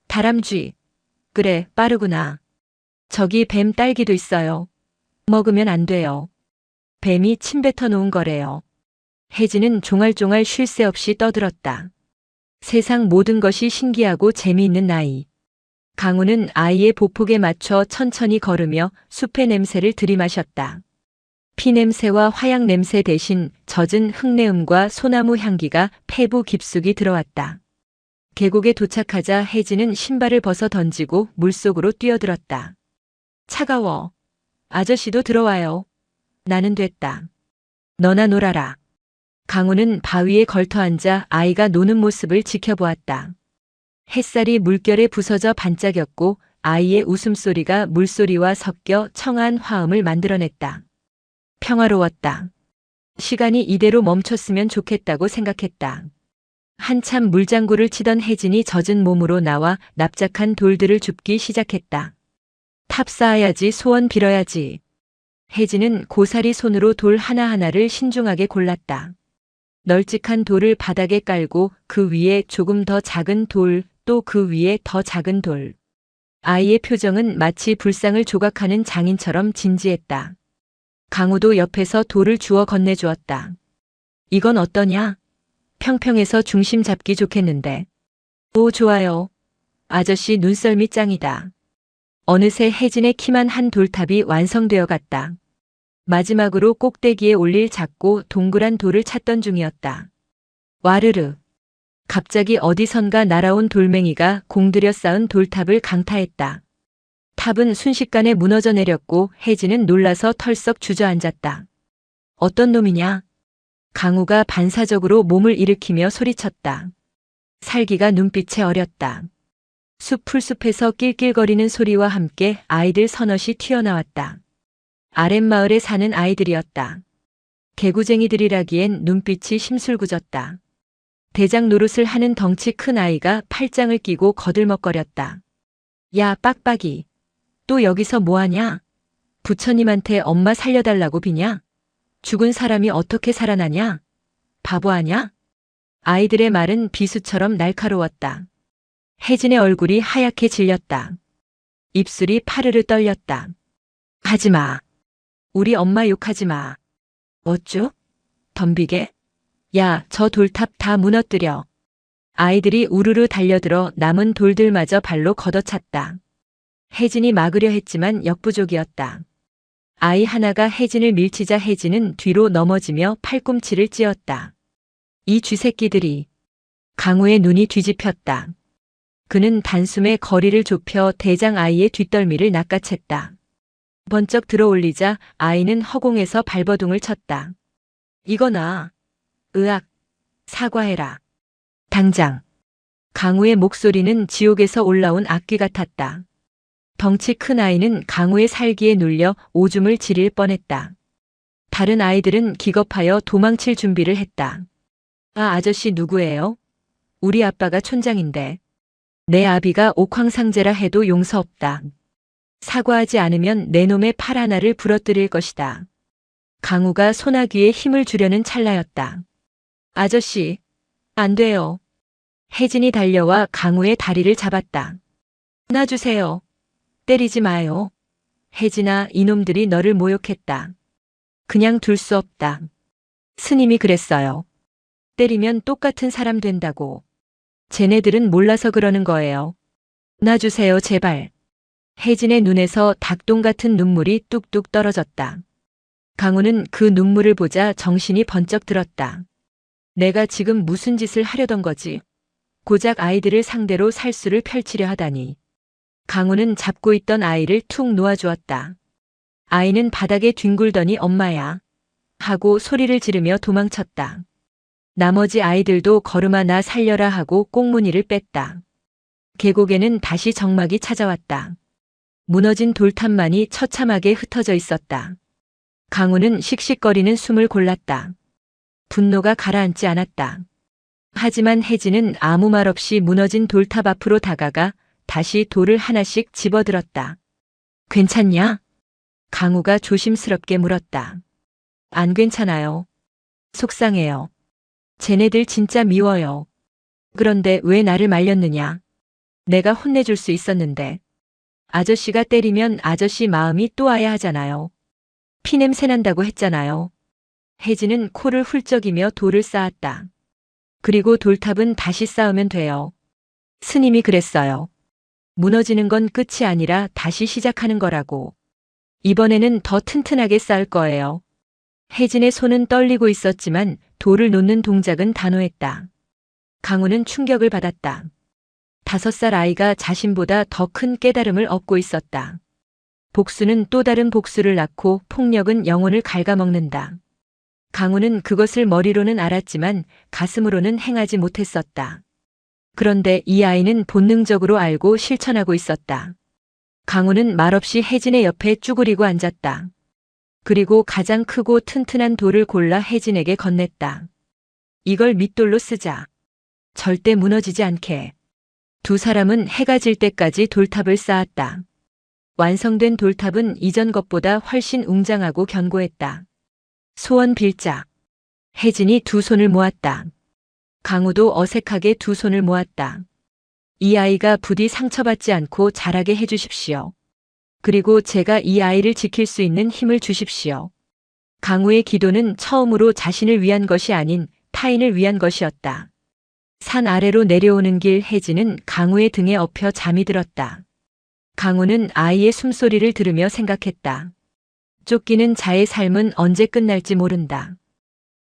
다람쥐. 그래, 빠르구나. 저기 뱀 딸기도 있어요. 먹으면 안 돼요. 뱀이 침 뱉어 놓은 거래요. 혜진은 종알종알 쉴 새 없이 떠들었다. 세상 모든 것이 신기하고 재미있는 나이. 강우는 아이의 보폭에 맞춰 천천히 걸으며 숲의 냄새를 들이마셨다. 피냄새와 화약 냄새 대신 젖은 흙내음과 소나무 향기가 폐부 깊숙이 들어왔다. 계곡에 도착하자 혜진은 신발을 벗어 던지고 물속으로 뛰어들었다. 차가워. 아저씨도 들어와요. 나는 됐다. 너나 놀아라. 강우는 바위에 걸터앉아 아이가 노는 모습을 지켜보았다. 햇살이 물결에 부서져 반짝였고 아이의 웃음소리가 물소리와 섞여 청아한 화음을 만들어냈다. 평화로웠다. 시간이 이대로 멈췄으면 좋겠다고 생각했다. 한참 물장구를 치던 혜진이 젖은 몸으로 나와 납작한 돌들을 줍기 시작했다. 탑 쌓아야지, 소원 빌어야지. 혜진은 고사리 손으로 돌 하나하나를 신중하게 골랐다. 널찍한 돌을 바닥에 깔고 그 위에 조금 더 작은 돌, 또 그 위에 더 작은 돌. 아이의 표정은 마치 불상을 조각하는 장인처럼 진지했다. 강우도 옆에서 돌을 주워 건네주었다. 이건 어떠냐? 평평해서 중심 잡기 좋겠는데. 오, 좋아요. 아저씨 눈썰미 짱이다. 어느새 혜진의 키만 한 돌탑이 완성되어 갔다. 마지막으로 꼭대기에 올릴 작고 동그란 돌을 찾던 중이었다. 와르르. 갑자기 어디선가 날아온 돌멩이가 공들여 쌓은 돌탑을 강타했다. 탑은 순식간에 무너져 내렸고 혜진은 놀라서 털썩 주저앉았다. 어떤 놈이냐? 강우가 반사적으로 몸을 일으키며 소리쳤다. 살기가 눈빛에 어렸다. 풀숲에서 낄낄거리는 소리와 함께 아이들 서너시 튀어나왔다. 아랫마을에 사는 아이들이었다. 개구쟁이들이라기엔 눈빛이 심술궂었다. 대장 노릇을 하는 덩치 큰 아이가 팔짱을 끼고 거들먹거렸다. 야, 빡빡이. 또 여기서 뭐하냐? 부처님한테 엄마 살려달라고 비냐? 죽은 사람이 어떻게 살아나냐? 바보 아냐? 아이들의 말은 비수처럼 날카로웠다. 혜진의 얼굴이 하얗게 질렸다. 입술이 파르르 떨렸다. 하지마. 우리 엄마 욕하지 마. 어쭈? 덤비게? 야, 저 돌탑 다 무너뜨려. 아이들이 우르르 달려들어 남은 돌들마저 발로 걷어찼다. 혜진이 막으려 했지만 역부족이었다. 아이 하나가 혜진을 밀치자 혜진은 뒤로 넘어지며 팔꿈치를 찧었다. 이 쥐새끼들이. 강우의 눈이 뒤집혔다. 그는 단숨에 거리를 좁혀 대장 아이의 뒷덜미를 낚아챘다. 번쩍 들어올리자 아이는 허공에서 발버둥을 쳤다. 이거나. 으악. 사과해라. 당장. 강우의 목소리는 지옥에서 올라온 악귀 같았다. 덩치 큰 아이는 강우의 살기에 눌려 오줌을 지릴 뻔했다. 다른 아이들은 기겁하여 도망칠 준비를 했다. 아, 아저씨 누구예요? 우리 아빠가 촌장인데. 내 아비가 옥황상제라 해도 용서 없다. 사과하지 않으면 내 놈의 팔 하나를 부러뜨릴 것이다. 강우가 소나귀에 힘을 주려는 찰나였다. 아저씨, 안 돼요. 혜진이 달려와 강우의 다리를 잡았다. 놔주세요. 때리지 마요. 혜진아, 이놈들이 너를 모욕했다. 그냥 둘 수 없다. 스님이 그랬어요. 때리면 똑같은 사람 된다고. 쟤네들은 몰라서 그러는 거예요. 놔주세요, 제발. 혜진의 눈에서 닭똥 같은 눈물이 뚝뚝 떨어졌다. 강우는 그 눈물을 보자 정신이 번쩍 들었다. 내가 지금 무슨 짓을 하려던 거지? 고작 아이들을 상대로 살수를 펼치려 하다니. 강우는 잡고 있던 아이를 툭 놓아주었다. 아이는 바닥에 뒹굴더니 엄마야. 하고 소리를 지르며 도망쳤다. 나머지 아이들도 걸음아 나 살려라 하고 꽁무니를 뺐다. 계곡에는 다시 정막이 찾아왔다. 무너진 돌탑만이 처참하게 흩어져 있었다. 강우는 씩씩거리는 숨을 골랐다. 분노가 가라앉지 않았다. 하지만 혜진은 아무 말 없이 무너진 돌탑 앞으로 다가가 다시 돌을 하나씩 집어들었다. 괜찮냐? 강우가 조심스럽게 물었다. 안 괜찮아요. 속상해요. 쟤네들 진짜 미워요. 그런데 왜 나를 말렸느냐? 내가 혼내줄 수 있었는데. 아저씨가 때리면 아저씨 마음이 또 와야 하잖아요. 피냄새 난다고 했잖아요. 혜진은 코를 훌쩍이며 돌을 쌓았다. 그리고 돌탑은 다시 쌓으면 돼요. 스님이 그랬어요. 무너지는 건 끝이 아니라 다시 시작하는 거라고. 이번에는 더 튼튼하게 쌓을 거예요. 혜진의 손은 떨리고 있었지만 돌을 놓는 동작은 단호했다. 강우는 충격을 받았다. 5살 아이가 자신보다 더 큰 깨달음을 얻고 있었다. 복수는 또 다른 복수를 낳고 폭력은 영혼을 갉아먹는다. 강우는 그것을 머리로는 알았지만 가슴으로는 행하지 못했었다. 그런데 이 아이는 본능적으로 알고 실천하고 있었다. 강우는 말없이 혜진의 옆에 쭈그리고 앉았다. 그리고 가장 크고 튼튼한 돌을 골라 혜진에게 건넸다. 이걸 밑돌로 쓰자. 절대 무너지지 않게. 두 사람은 해가 질 때까지 돌탑을 쌓았다. 완성된 돌탑은 이전 것보다 훨씬 웅장하고 견고했다. 소원 빌자. 혜진이 두 손을 모았다. 강우도 어색하게 두 손을 모았다. 이 아이가 부디 상처받지 않고 자라게 해주십시오. 그리고 제가 이 아이를 지킬 수 있는 힘을 주십시오. 강우의 기도는 처음으로 자신을 위한 것이 아닌 타인을 위한 것이었다. 산 아래로 내려오는 길 혜진은 강우의 등에 엎여 잠이 들었다. 강우는 아이의 숨소리를 들으며 생각했다. 쫓기는 자의 삶은 언제 끝날지 모른다.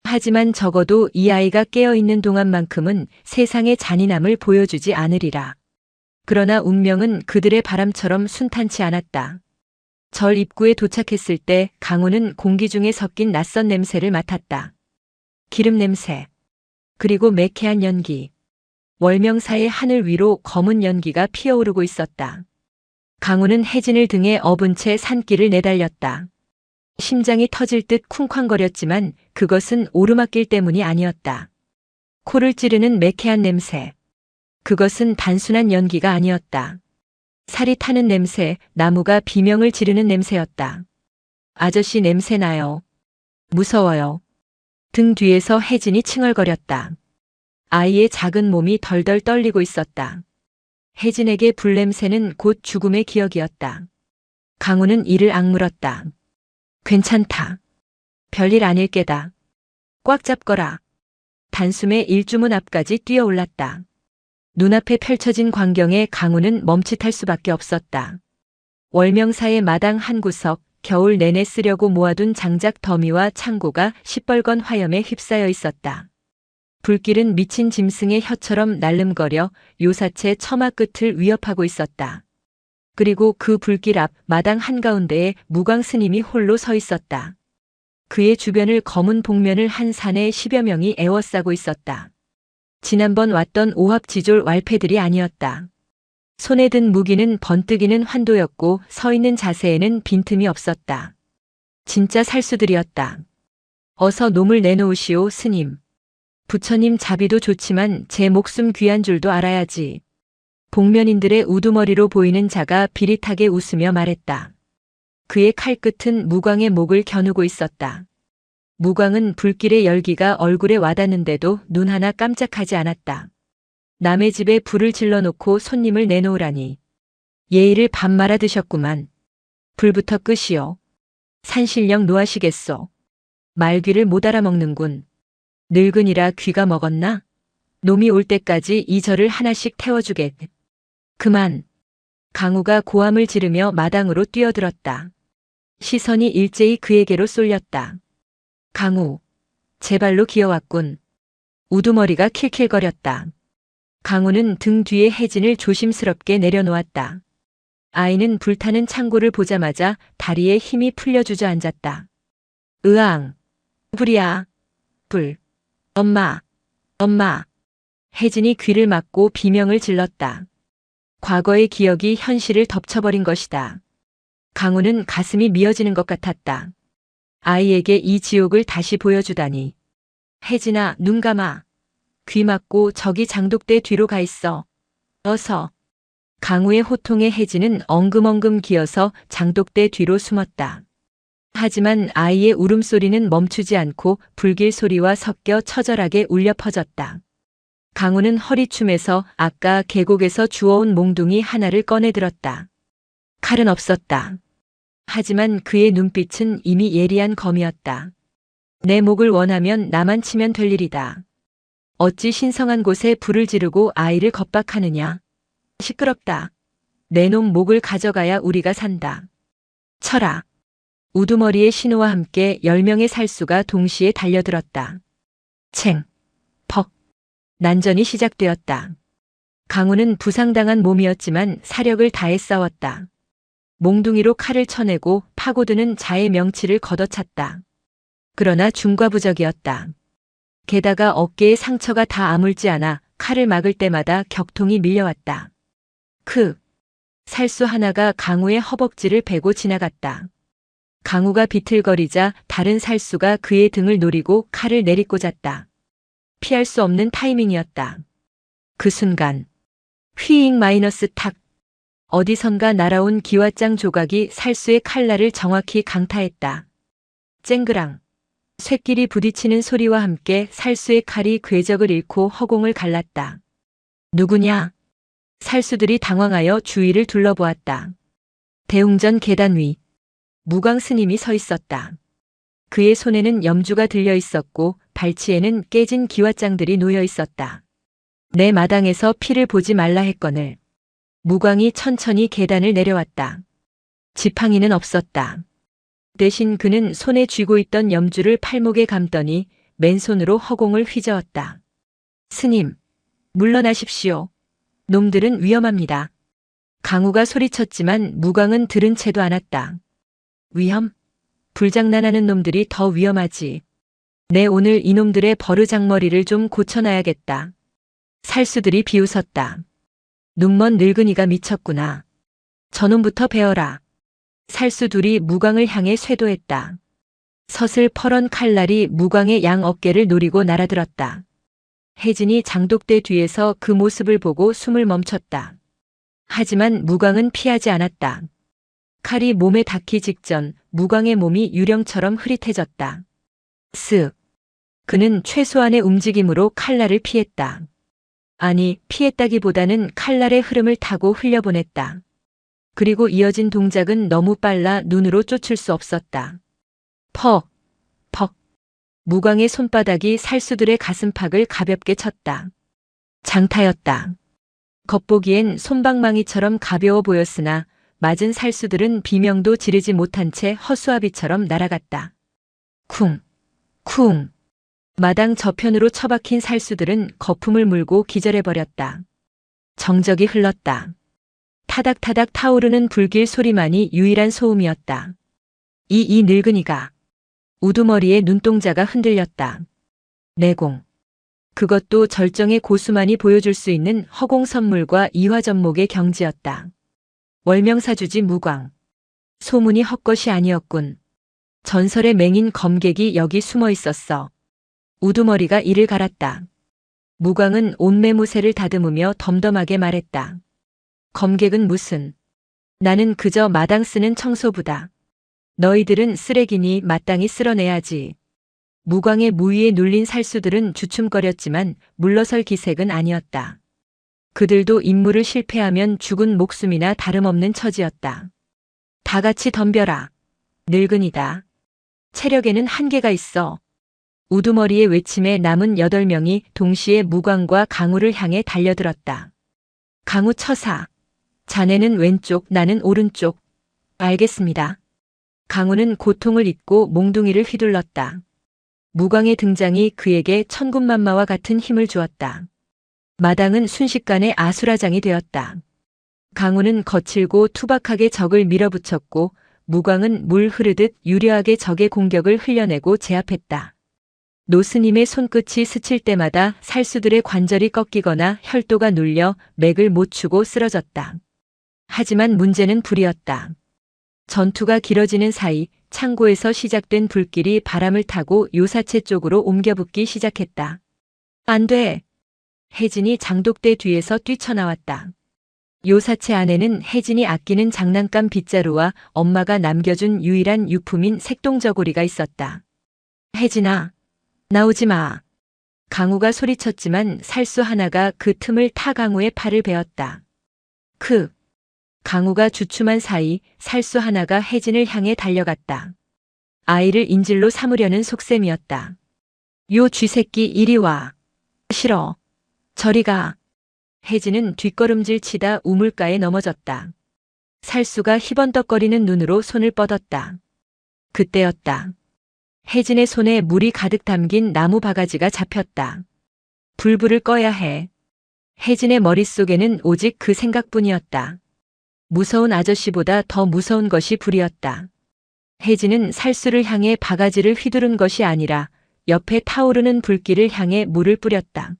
하지만 적어도 이 아이가 깨어있는 동안만큼은 세상의 잔인함을 보여주지 않으리라. 그러나 운명은 그들의 바람처럼 순탄치 않았다. 절 입구에 도착했을 때 강우는 공기 중에 섞인 낯선 냄새를 맡았다. 기름 냄새. 그리고 매캐한 연기. 월명사의 하늘 위로 검은 연기가 피어오르고 있었다. 강우는 혜진을 등에 업은 채 산길을 내달렸다. 심장이 터질 듯 쿵쾅거렸지만 그것은 오르막길 때문이 아니었다. 코를 찌르는 매캐한 냄새. 그것은 단순한 연기가 아니었다. 살이 타는 냄새, 나무가 비명을 지르는 냄새였다. 아저씨 냄새 나요. 무서워요. 등 뒤에서 혜진이 칭얼거렸다. 아이의 작은 몸이 덜덜 떨리고 있었다. 혜진에게 불냄새는 곧 죽음의 기억이었다. 강우는 이를 악물었다. 괜찮다. 별일 아닐 게다. 꽉 잡거라. 단숨에 일주문 앞까지 뛰어올랐다. 눈앞에 펼쳐진 광경에 강우는 멈칫할 수밖에 없었다. 월명사의 마당 한 구석, 겨울 내내 쓰려고 모아둔 장작 더미와 창고가 시뻘건 화염에 휩싸여 있었다. 불길은 미친 짐승의 혀처럼 날름거려 요사체 처마 끝을 위협하고 있었다. 그리고 그 불길 앞 마당 한가운데에 무광 스님이 홀로 서 있었다. 그의 주변을 검은 복면을 한 사내 10여 명이 에워싸고 있었다. 지난번 왔던 오합지졸 왈패들이 아니었다. 손에 든 무기는 번뜩이는 환도였고 서 있는 자세에는 빈틈이 없었다. 진짜 살수들이었다. 어서 놈을 내놓으시오, 스님. 부처님 자비도 좋지만 제 목숨 귀한 줄도 알아야지. 복면인들의 우두머리로 보이는 자가 비릿하게 웃으며 말했다. 그의 칼끝은 무광의 목을 겨누고 있었다. 무광은 불길의 열기가 얼굴에 와닿는데도 눈 하나 깜짝하지 않았다. 남의 집에 불을 질러놓고 손님을 내놓으라니. 예의를 밥 말아 드셨구만. 불부터 끄시오. 산신령 노하시겠소. 말귀를 못 알아먹는군. 늙은이라 귀가 먹었나? 놈이 올 때까지 이 절을 하나씩 태워주겠. 그만. 강우가 고함을 지르며 마당으로 뛰어들었다. 시선이 일제히 그에게로 쏠렸다. 강우. 제 발로 기어왔군. 우두머리가 킬킬거렸다. 강우는 등 뒤에 혜진을 조심스럽게 내려놓았다. 아이는 불타는 창고를 보자마자 다리에 힘이 풀려 주저앉았다. 으앙. 불이야. 불. 엄마. 엄마. 혜진이 귀를 막고 비명을 질렀다. 과거의 기억이 현실을 덮쳐버린 것이다. 강우는 가슴이 미어지는 것 같았다. 아이에게 이 지옥을 다시 보여주다니. 혜진아, 눈 감아. 귀 막고 저기 장독대 뒤로 가 있어. 어서. 강우의 호통에 혜진은 엉금엉금 기어서 장독대 뒤로 숨었다. 하지만 아이의 울음소리는 멈추지 않고 불길 소리와 섞여 처절하게 울려 퍼졌다. 강우는 허리춤에서 아까 계곡에서 주워온 몽둥이 하나를 꺼내 들었다. 칼은 없었다. 하지만 그의 눈빛은 이미 예리한 검이었다. 내 목을 원하면 나만 치면 될 일이다. 어찌 신성한 곳에 불을 지르고 아이를 겁박하느냐. 시끄럽다. 내 놈 목을 가져가야 우리가 산다. 쳐라. 우두머리의 신호와 함께 10명의 살수가 동시에 달려들었다. 챙. 퍽. 난전이 시작되었다. 강우는 부상당한 몸이었지만 사력을 다해 싸웠다. 몽둥이로 칼을 쳐내고 파고드는 자의 명치를 걷어찼다. 그러나 중과부적이었다. 게다가 어깨에 상처가 다 아물지 않아 칼을 막을 때마다 격통이 밀려왔다. 살수 하나가 강우의 허벅지를 베고 지나갔다. 강우가 비틀거리자 다른 살수가 그의 등을 노리고 칼을 내리꽂았다. 피할 수 없는 타이밍이었다. 그 순간 휘잉 마이너스 탁. 어디선가 날아온 기왓장 조각이 살수의 칼날을 정확히 강타했다. 쨍그랑. 쇳길이 부딪히는 소리와 함께 살수의 칼이 궤적을 잃고 허공을 갈랐다. 누구냐? 살수들이 당황하여 주위를 둘러보았다. 대웅전 계단 위. 무광 스님이 서 있었다. 그의 손에는 염주가 들려 있었고 발치에는 깨진 기왓장들이 놓여 있었다. 내 마당에서 피를 보지 말라 했거늘. 무광이 천천히 계단을 내려왔다. 지팡이는 없었다. 대신 그는 손에 쥐고 있던 염주를 팔목에 감더니 맨손으로 허공을 휘저었다. 스님, 물러나십시오. 놈들은 위험합니다. 강우가 소리쳤지만 무광은 들은 채도 않았다. 위험? 불장난하는 놈들이 더 위험하지. 내 오늘 이놈들의 버르장머리를 좀 고쳐놔야겠다. 살수들이 비웃었다. 눈먼 늙은이가 미쳤구나. 저놈부터 배워라. 살수 둘이 무광을 향해 쇄도했다. 서슬 퍼런 칼날이 무광의 양 어깨를 노리고 날아들었다. 혜진이 장독대 뒤에서 그 모습을 보고 숨을 멈췄다. 하지만 무광은 피하지 않았다. 칼이 몸에 닿기 직전 무광의 몸이 유령처럼 흐릿해졌다. 쓱. 그는 최소한의 움직임으로 칼날을 피했다. 아니, 피했다기보다는 칼날의 흐름을 타고 흘려보냈다. 그리고 이어진 동작은 너무 빨라 눈으로 쫓을 수 없었다. 퍽, 퍽. 무광의 손바닥이 살수들의 가슴팍을 가볍게 쳤다. 장타였다. 겉보기엔 솜방망이처럼 가벼워 보였으나 맞은 살수들은 비명도 지르지 못한 채 허수아비처럼 날아갔다. 쿵, 쿵. 마당 저편으로 처박힌 살수들은 거품을 물고 기절해버렸다. 정적이 흘렀다. 타닥타닥 타오르는 불길 소리만이 유일한 소음이었다. 이 늙은이가. 우두머리의 눈동자가 흔들렸다. 내공. 그것도 절정의 고수만이 보여줄 수 있는 허공선물과 이화전목의 경지였다. 월명사주지 무광. 소문이 헛것이 아니었군. 전설의 맹인 검객이 여기 숨어 있었어. 우두머리가 이를 갈았다. 무광은 온매무새를 다듬으며 덤덤하게 말했다. 검객은 무슨. 나는 그저 마당 쓰는 청소부다. 너희들은 쓰레기니 마땅히 쓸어내야지. 무광의 무위에 눌린 살수들은 주춤거렸지만 물러설 기색은 아니었다. 그들도 임무를 실패하면 죽은 목숨이나 다름없는 처지였다. 다 같이 덤벼라. 늙은이다. 체력에는 한계가 있어. 우두머리의 외침에 남은 8명이 동시에 무광과 강우를 향해 달려들었다. 강우 처사. 자네는 왼쪽, 나는 오른쪽. 알겠습니다. 강우는 고통을 잊고 몽둥이를 휘둘렀다. 무광의 등장이 그에게 천군만마와 같은 힘을 주었다. 마당은 순식간에 아수라장이 되었다. 강우는 거칠고 투박하게 적을 밀어붙였고 무광은 물 흐르듯 유려하게 적의 공격을 흘려내고 제압했다. 노스님의 손끝이 스칠 때마다 살수들의 관절이 꺾이거나 혈도가 눌려 맥을 못 추고 쓰러졌다. 하지만 문제는 불이었다. 전투가 길어지는 사이 창고에서 시작된 불길이 바람을 타고 요사체 쪽으로 옮겨붙기 시작했다. 안 돼! 혜진이 장독대 뒤에서 뛰쳐나왔다. 요사체 안에는 혜진이 아끼는 장난감 빗자루와 엄마가 남겨준 유일한 유품인 색동저고리가 있었다. 혜진아, 나오지 마. 강우가 소리쳤지만 살수 하나가 그 틈을 타 강우의 팔을 베었다. 강우가 주춤한 사이 살수 하나가 혜진을 향해 달려갔다. 아이를 인질로 삼으려는 속셈이었다. 요 쥐새끼 이리 와. 싫어. 저리 가. 혜진은 뒷걸음질 치다 우물가에 넘어졌다. 살수가 희번덕거리는 눈으로 손을 뻗었다. 그때였다. 혜진의 손에 물이 가득 담긴 나무 바가지가 잡혔다. 불불을 꺼야 해. 혜진의 머릿속에는 오직 그 생각뿐이었다. 무서운 아저씨보다 더 무서운 것이 불이었다. 혜진은 살수를 향해 바가지를 휘두른 것이 아니라 옆에 타오르는 불길을 향해 물을 뿌렸다.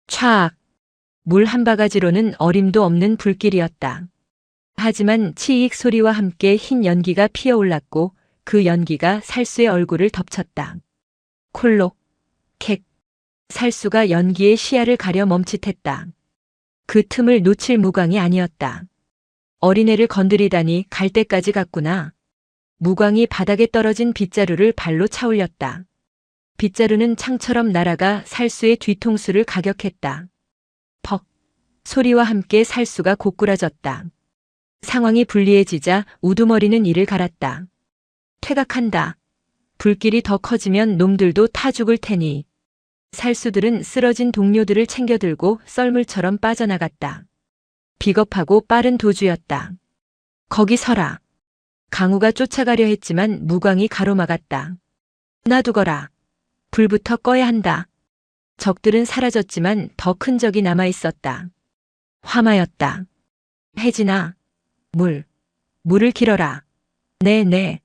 촥! 물 한 바가지로는 어림도 없는 불길이었다. 하지만 치익 소리와 함께 흰 연기가 피어올랐고 그 연기가 살수의 얼굴을 덮쳤다. 콜록, 캑. 살수가 연기의 시야를 가려 멈칫했다. 그 틈을 놓칠 무광이 아니었다. 어린애를 건드리다니 갈 때까지 갔구나. 무광이 바닥에 떨어진 빗자루를 발로 차올렸다. 빗자루는 창처럼 날아가 살수의 뒤통수를 가격했다. 퍽. 소리와 함께 살수가 고꾸라졌다. 상황이 불리해지자 우두머리는 이를 갈았다. 퇴각한다. 불길이 더 커지면 놈들도 타 죽을 테니. 살수들은 쓰러진 동료들을 챙겨들고 썰물처럼 빠져나갔다. 비겁하고 빠른 도주였다. 거기 서라. 강우가 쫓아가려 했지만 무광이 가로막았다. 놔두거라. 불부터 꺼야 한다. 적들은 사라졌지만 더 큰 적이 남아 있었다. 화마였다. 혜진아, 물을 길어라. 네.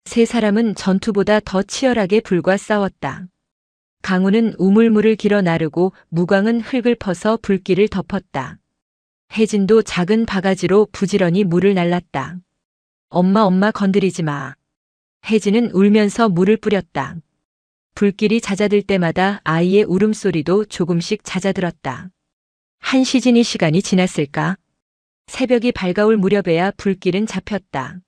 세 사람은 전투보다 더 치열하게 불과 싸웠다. 강우는 우물물을 길어 나르고 무광은 흙을 퍼서 불길을 덮었다. 혜진도 작은 바가지로 부지런히 물을 날랐다. 엄마 건드리지 마. 혜진은 울면서 물을 뿌렸다. 불길이 잦아들 때마다 아이의 울음소리도 조금씩 잦아들었다. 한 시즌이 시간이 지났을까? 새벽이 밝아올 무렵에야 불길은 잡혔다.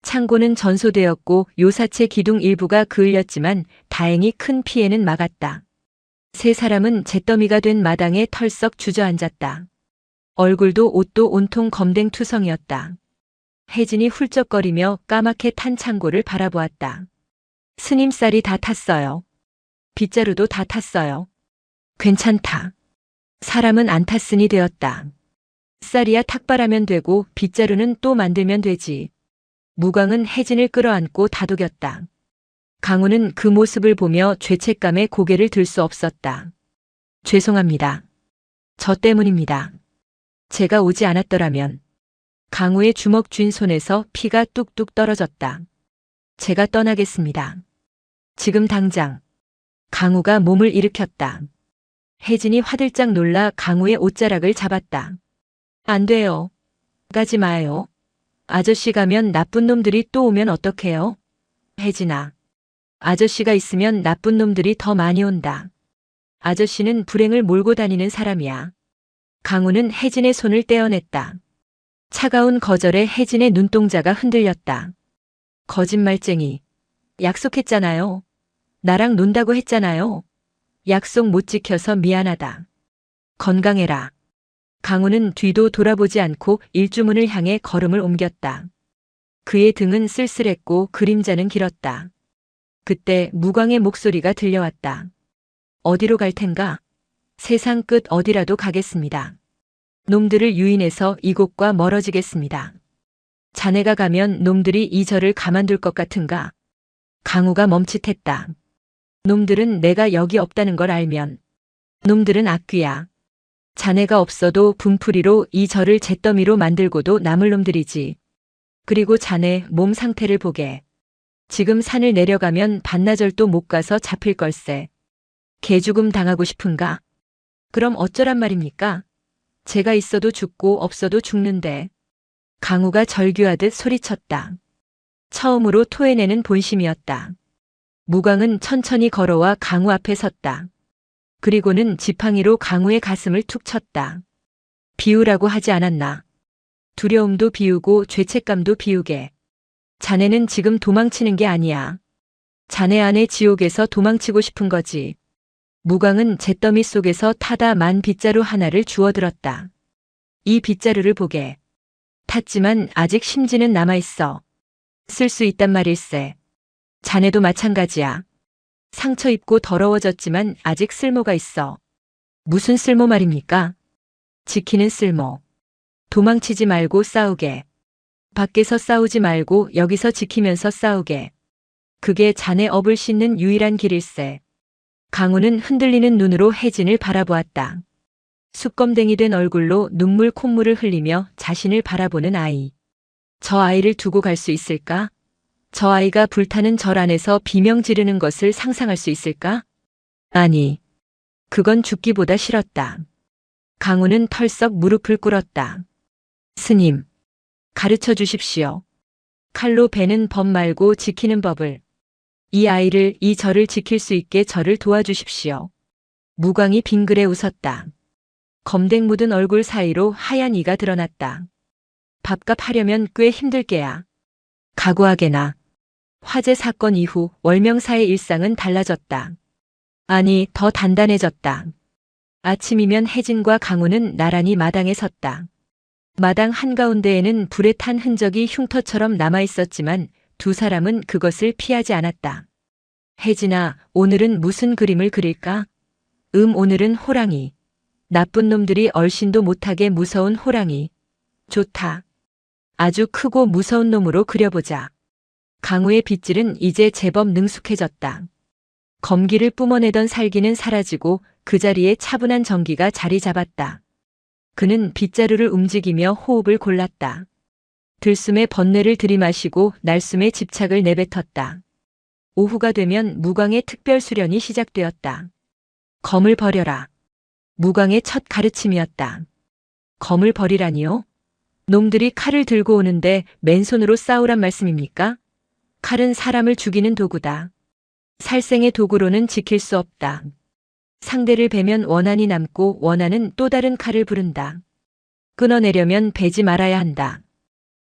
창고는 전소되었고 요사체 기둥 일부가 그을렸지만 다행히 큰 피해는 막았다. 세 사람은 잿더미가 된 마당에 털썩 주저앉았다. 얼굴도 옷도 온통 검댕투성이었다. 혜진이 훌쩍거리며 까맣게 탄 창고를 바라보았다. 스님 쌀이 다 탔어요. 빗자루도 다 탔어요. 괜찮다. 사람은 안 탔으니 되었다. 쌀이야 탁발하면 되고 빗자루는 또 만들면 되지. 무광은 혜진을 끌어안고 다독였다. 강우는 그 모습을 보며 죄책감에 고개를 들 수 없었다. 죄송합니다. 저 때문입니다. 제가 오지 않았더라면. 강우의 주먹 쥔 손에서 피가 뚝뚝 떨어졌다. 제가 떠나겠습니다. 지금 당장. 강우가 몸을 일으켰다. 혜진이 화들짝 놀라 강우의 옷자락을 잡았다. 안 돼요. 가지 마요. 아저씨 가면 나쁜 놈들이 또 오면 어떡해요? 혜진아. 아저씨가 있으면 나쁜 놈들이 더 많이 온다. 아저씨는 불행을 몰고 다니는 사람이야. 강우는 혜진의 손을 떼어냈다. 차가운 거절에 혜진의 눈동자가 흔들렸다. 거짓말쟁이. 약속했잖아요. 나랑 논다고 했잖아요. 약속 못 지켜서 미안하다. 건강해라. 강우는 뒤도 돌아보지 않고 일주문을 향해 걸음을 옮겼다. 그의 등은 쓸쓸했고 그림자는 길었다. 그때 무광의 목소리가 들려왔다. 어디로 갈 텐가? 세상 끝 어디라도 가겠습니다. 놈들을 유인해서 이곳과 멀어지겠습니다. 자네가 가면 놈들이 이 절을 가만둘 것 같은가? 강우가 멈칫했다. 놈들은 내가 여기 없다는 걸 알면. 놈들은 악귀야. 자네가 없어도 분풀이로 이 절을 잿더미로 만들고도 남을 놈들이지. 그리고 자네 몸 상태를 보게. 지금 산을 내려가면 반나절도 못 가서 잡힐 걸세. 개죽음 당하고 싶은가? 그럼 어쩌란 말입니까? 제가 있어도 죽고 없어도 죽는데. 강우가 절규하듯 소리쳤다. 처음으로 토해내는 본심이었다. 무광은 천천히 걸어와 강우 앞에 섰다. 그리고는 지팡이로 강우의 가슴을 툭 쳤다. 비우라고 하지 않았나. 두려움도 비우고 죄책감도 비우게. 자네는 지금 도망치는 게 아니야. 자네 안의 지옥에서 도망치고 싶은 거지. 무광은 잿더미 속에서 타다 만 빗자루 하나를 주워들었다. 이 빗자루를 보게. 탔지만 아직 심지는 남아있어. 쓸 수 있단 말일세. 자네도 마찬가지야. 상처 입고 더러워졌지만 아직 쓸모가 있어. 무슨 쓸모 말입니까? 지키는 쓸모. 도망치지 말고 싸우게. 밖에서 싸우지 말고 여기서 지키면서 싸우게. 그게 자네 업을 씻는 유일한 길일세. 강우는 흔들리는 눈으로 혜진을 바라보았다. 숯검댕이 된 얼굴로 눈물 콧물을 흘리며 자신을 바라보는 아이. 저 아이를 두고 갈 수 있을까? 저 아이가 불타는 절 안에서 비명 지르는 것을 상상할 수 있을까? 아니, 그건 죽기보다 싫었다. 강우는 털썩 무릎을 꿇었다. 스님, 가르쳐 주십시오. 칼로 베는 법 말고 지키는 법을. 이 아이를, 이 절을 지킬 수 있게 저를 도와주십시오. 무광이 빙그레 웃었다. 검댕 묻은 얼굴 사이로 하얀 이가 드러났다. 밥값 하려면 꽤 힘들 게야. 각오하게나. 화재 사건 이후 월명사의 일상은 달라졌다. 아니, 더 단단해졌다. 아침이면 혜진과 강우는 나란히 마당에 섰다. 마당 한가운데에는 불에 탄 흔적이 흉터처럼 남아있었지만 두 사람은 그것을 피하지 않았다. 혜진아, 오늘은 무슨 그림을 그릴까? 오늘은 호랑이. 나쁜 놈들이 얼씬도 못하게 무서운 호랑이. 좋다. 아주 크고 무서운 놈으로 그려보자. 강우의 빗질은 이제 제법 능숙해졌다. 검기를 뿜어내던 살기는 사라지고 그 자리에 차분한 정기가 자리 잡았다. 그는 빗자루를 움직이며 호흡을 골랐다. 들숨에 번뇌를 들이마시고 날숨에 집착을 내뱉었다. 오후가 되면 무광의 특별 수련이 시작되었다. 검을 버려라. 무광의 첫 가르침이었다. 검을 버리라니요? 놈들이 칼을 들고 오는데 맨손으로 싸우란 말씀입니까? 칼은 사람을 죽이는 도구다. 살생의 도구로는 지킬 수 없다. 상대를 베면 원한이 남고 원한은 또 다른 칼을 부른다. 끊어내려면 베지 말아야 한다.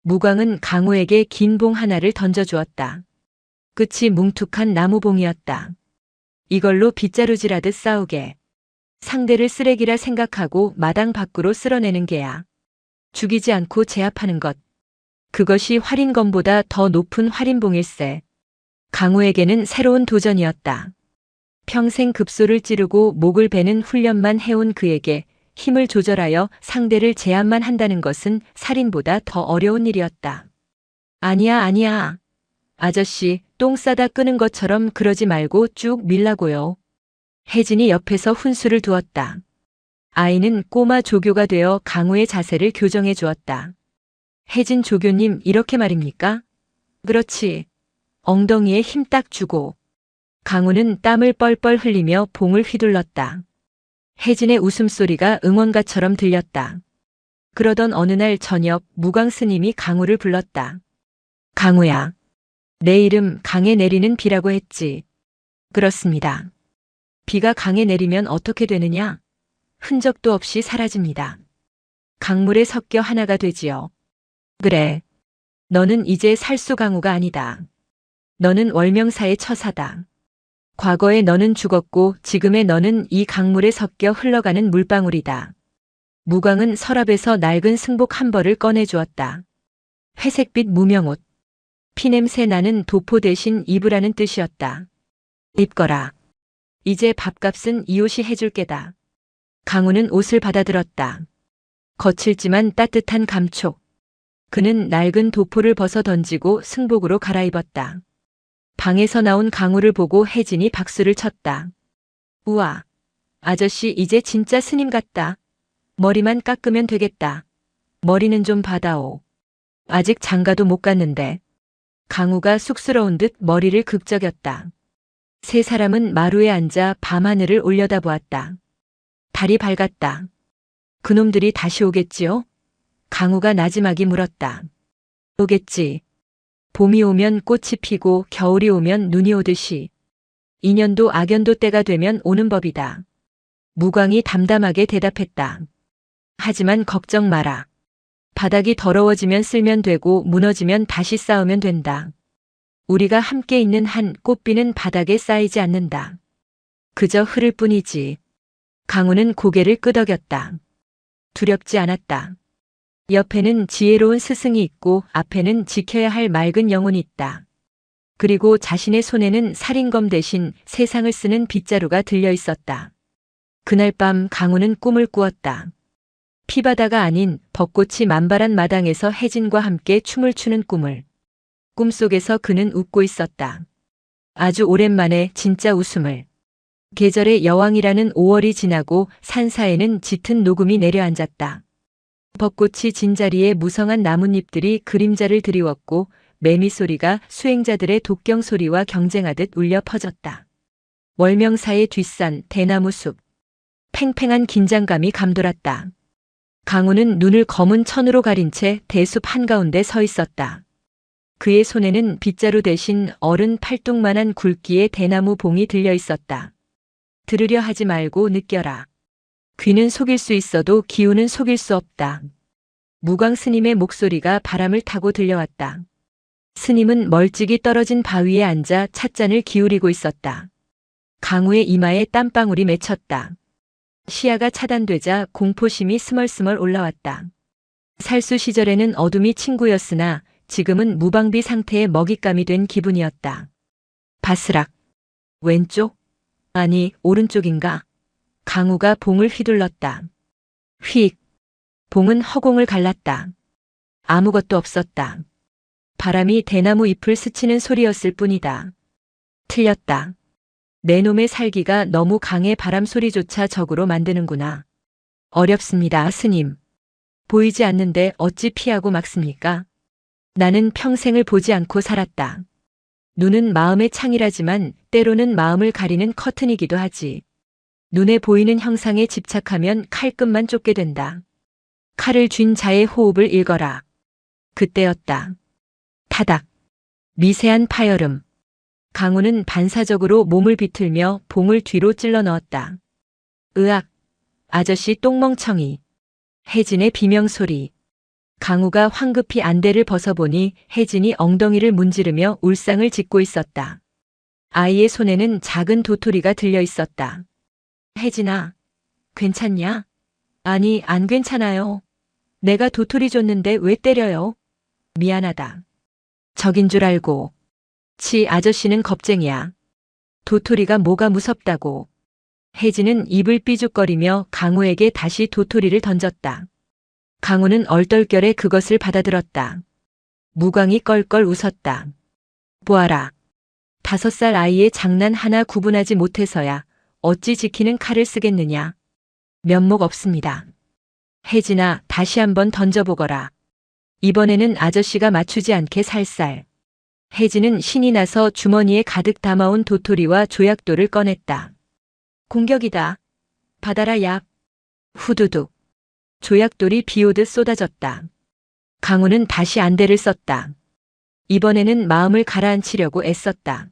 무광은 강호에게 긴 봉 하나를 던져주었다. 끝이 뭉툭한 나무봉이었다. 이걸로 빗자루질하듯 싸우게. 상대를 쓰레기라 생각하고 마당 밖으로 쓸어내는 게야. 죽이지 않고 제압하는 것. 그것이 활인검보다 더 높은 활인봉일세. 강호에게는 새로운 도전이었다. 평생 급소를 찌르고 목을 베는 훈련만 해온 그에게 힘을 조절하여 상대를 제압만 한다는 것은 살인보다 더 어려운 일이었다. 아니야. 아저씨, 똥 싸다 끄는 것처럼 그러지 말고 쭉 밀라고요. 혜진이 옆에서 훈수를 두었다. 아이는 꼬마 조교가 되어 강호의 자세를 교정해 주었다. 혜진 조교님, 이렇게 말입니까? 그렇지. 엉덩이에 힘 딱 주고. 강호는 땀을 뻘뻘 흘리며 봉을 휘둘렀다. 혜진의 웃음소리가 응원가처럼 들렸다. 그러던 어느 날 저녁 무광 스님이 강호를 불렀다. 강호야. 내 이름 강에 내리는 비라고 했지. 그렇습니다. 비가 강에 내리면 어떻게 되느냐? 흔적도 없이 사라집니다. 강물에 섞여 하나가 되지요. 그래. 너는 이제 살수강호가 아니다. 너는 월명사의 처사다. 과거의 너는 죽었고 지금의 너는 이 강물에 섞여 흘러가는 물방울이다. 무광은 서랍에서 낡은 승복 한 벌을 꺼내주었다. 회색빛 무명옷. 피냄새 나는 도포 대신 입으라는 뜻이었다. 입거라. 이제 밥값은 이 옷이 해줄 게다. 강호는 옷을 받아들었다. 거칠지만 따뜻한 감촉. 그는 낡은 도포를 벗어 던지고 승복으로 갈아입었다. 방에서 나온 강호를 보고 혜진이 박수를 쳤다. 우와, 아저씨 이제 진짜 스님 같다. 머리만 깎으면 되겠다. 머리는 좀 받아오. 아직 장가도 못 갔는데. 강호가 쑥스러운 듯 머리를 극적였다. 세 사람은 마루에 앉아 밤하늘을 올려다보았다. 달이 밝았다. 그놈들이 다시 오겠지요? 강호가 나지막이 물었다. 오겠지. 봄이 오면 꽃이 피고 겨울이 오면 눈이 오듯이. 인연도 악연도 때가 되면 오는 법이다. 무광이 담담하게 대답했다. 하지만 걱정 마라. 바닥이 더러워지면 쓸면 되고 무너지면 다시 쌓으면 된다. 우리가 함께 있는 한 꽃비는 바닥에 쌓이지 않는다. 그저 흐를 뿐이지. 강호는 고개를 끄덕였다. 두렵지 않았다. 옆에는 지혜로운 스승이 있고 앞에는 지켜야 할 맑은 영혼이 있다. 그리고 자신의 손에는 살인검 대신 세상을 쓰는 빗자루가 들려 있었다. 그날 밤 강호는 꿈을 꾸었다. 피바다가 아닌 벚꽃이 만발한 마당에서 혜진과 함께 춤을 추는 꿈을. 꿈속에서 그는 웃고 있었다. 아주 오랜만에 진짜 웃음을. 계절의 여왕이라는 5월이 지나고 산사에는 짙은 녹음이 내려앉았다. 벚꽃이 진 자리에 무성한 나뭇잎들이 그림자를 드리웠고 매미 소리가 수행자들의 독경 소리와 경쟁하듯 울려 퍼졌다. 월명사의 뒷산 대나무 숲. 팽팽한 긴장감이 감돌았다. 강호는 눈을 검은 천으로 가린 채 대숲 한가운데 서 있었다. 그의 손에는 빗자루 대신 어른 팔뚝만한 굵기의 대나무 봉이 들려 있었다. 들으려 하지 말고 느껴라. 귀는 속일 수 있어도 기운은 속일 수 없다. 무광 스님의 목소리가 바람을 타고 들려왔다. 스님은 멀찍이 떨어진 바위에 앉아 찻잔을 기울이고 있었다. 강호의 이마에 땀방울이 맺혔다. 시야가 차단되자 공포심이 스멀스멀 올라왔다. 살수 시절에는 어둠이 친구였으나 지금은 무방비 상태의 먹잇감이 된 기분이었다. 바스락. 왼쪽? 아니, 오른쪽인가? 강호가 봉을 휘둘렀다. 휙. 봉은 허공을 갈랐다. 아무것도 없었다. 바람이 대나무 잎을 스치는 소리였을 뿐이다. 틀렸다. 내 놈의 살기가 너무 강해 바람 소리조차 적으로 만드는구나. 어렵습니다, 스님. 보이지 않는데 어찌 피하고 막습니까? 나는 평생을 보지 않고 살았다. 눈은 마음의 창이라지만 때로는 마음을 가리는 커튼이기도 하지. 눈에 보이는 형상에 집착하면 칼끝만 쫓게 된다. 칼을 쥔 자의 호흡을 읽어라. 그때였다. 타닥. 미세한 파열음. 강우는 반사적으로 몸을 비틀며 봉을 뒤로 찔러 넣었다. 으악. 아저씨 똥멍청이. 혜진의 비명소리. 강우가 황급히 안대를 벗어보니 혜진이 엉덩이를 문지르며 울상을 짓고 있었다. 아이의 손에는 작은 도토리가 들려 있었다. 혜진아, 괜찮냐? 아니, 안 괜찮아요. 내가 도토리 줬는데 왜 때려요? 미안하다. 적인 줄 알고. 치 아저씨는 겁쟁이야. 도토리가 뭐가 무섭다고. 혜진은 입을 삐죽거리며 강우에게 다시 도토리를 던졌다. 강우는 얼떨결에 그것을 받아들었다. 무광이 껄껄 웃었다. 보아라. 5살 아이의 장난 하나 구분하지 못해서야 어찌 지키는 칼을 쓰겠느냐. 면목 없습니다. 혜진아, 다시 한번 던져보거라. 이번에는 아저씨가 맞추지 않게 살살. 혜진은 신이 나서 주머니에 가득 담아온 도토리와 조약돌을 꺼냈다. 공격이다. 받아라 약. 후두둑. 조약돌이 비오듯 쏟아졌다. 강우는 다시 안대를 썼다. 이번에는 마음을 가라앉히려고 애썼다.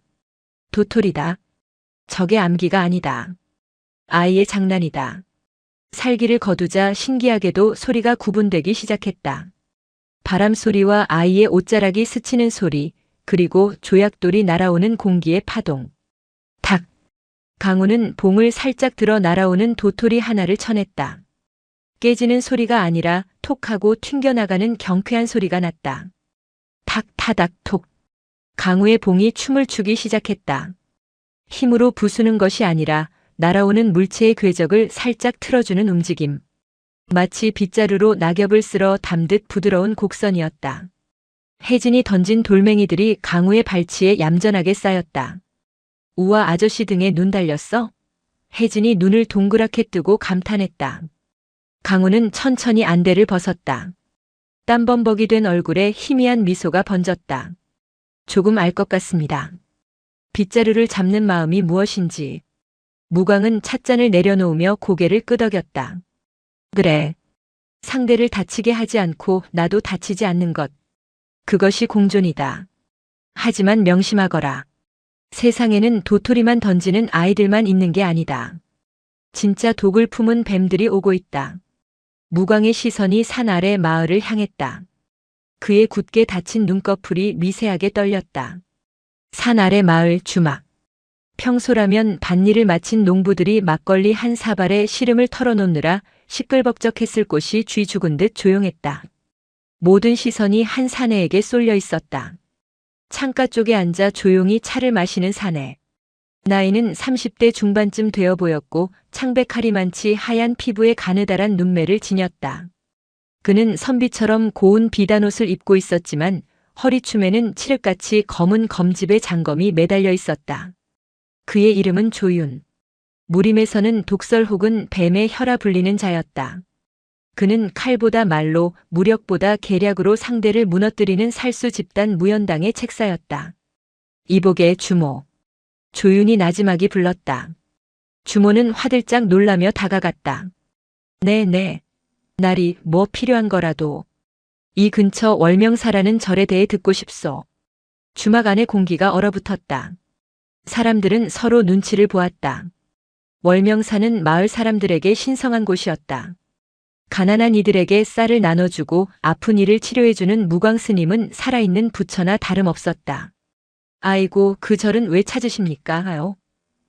도토리다. 적의 암기가 아니다. 아이의 장난이다. 살기를 거두자 신기하게도 소리가 구분되기 시작했다. 바람 소리와 아이의 옷자락이 스치는 소리, 그리고 조약돌이 날아오는 공기의 파동. 탁! 강우는 봉을 살짝 들어 날아오는 도토리 하나를 쳐냈다. 깨지는 소리가 아니라 톡하고 튕겨나가는 경쾌한 소리가 났다. 탁 타닥 톡. 강우의 봉이 춤을 추기 시작했다. 힘으로 부수는 것이 아니라 날아오는 물체의 궤적을 살짝 틀어주는 움직임. 마치 빗자루로 낙엽을 쓸어 담듯 부드러운 곡선이었다. 혜진이 던진 돌멩이들이 강우의 발치에 얌전하게 쌓였다. 우와, 아저씨 등에 눈 달렸어? 혜진이 눈을 동그랗게 뜨고 감탄했다. 강우는 천천히 안대를 벗었다. 땀범벅이 된 얼굴에 희미한 미소가 번졌다. 조금 알 것 같습니다. 빗자루를 잡는 마음이 무엇인지. 무광은 찻잔을 내려놓으며 고개를 끄덕였다. 그래. 상대를 다치게 하지 않고 나도 다치지 않는 것. 그것이 공존이다. 하지만 명심하거라. 세상에는 도토리만 던지는 아이들만 있는 게 아니다. 진짜 독을 품은 뱀들이 오고 있다. 무광의 시선이 산 아래 마을을 향했다. 그의 굳게 닫힌 눈꺼풀이 미세하게 떨렸다. 산 아래 마을 주막. 평소라면 밭일을 마친 농부들이 막걸리 한 사발에 시름을 털어놓느라 시끌벅적했을 곳이 쥐 죽은 듯 조용했다. 모든 시선이 한 사내에게 쏠려 있었다. 창가 쪽에 앉아 조용히 차를 마시는 사내. 나이는 30대 중반쯤 되어 보였고 창백하리 많지 하얀 피부에 가느다란 눈매를 지녔다. 그는 선비처럼 고운 비단옷을 입고 있었지만 허리춤에는 칠흑같이 검은 검집에 장검이 매달려 있었다. 그의 이름은 조윤. 무림에서는 독설 혹은 뱀의 혈아 불리는 자였다. 그는 칼보다 말로, 무력보다 계략으로 상대를 무너뜨리는 살수 집단 무연당의 책사였다. 이복의 주모. 조윤이 나지막이 불렀다. 주모는 화들짝 놀라며 다가갔다. 네. 날이 뭐 필요한 거라도. 이 근처 월명사라는 절에 대해 듣고 싶소. 주막 안의 공기가 얼어붙었다. 사람들은 서로 눈치를 보았다. 월명사는 마을 사람들에게 신성한 곳이었다. 가난한 이들에게 쌀을 나눠주고 아픈 이를 치료해주는 무광스님은 살아있는 부처나 다름없었다. 아이고, 그 절은 왜 찾으십니까?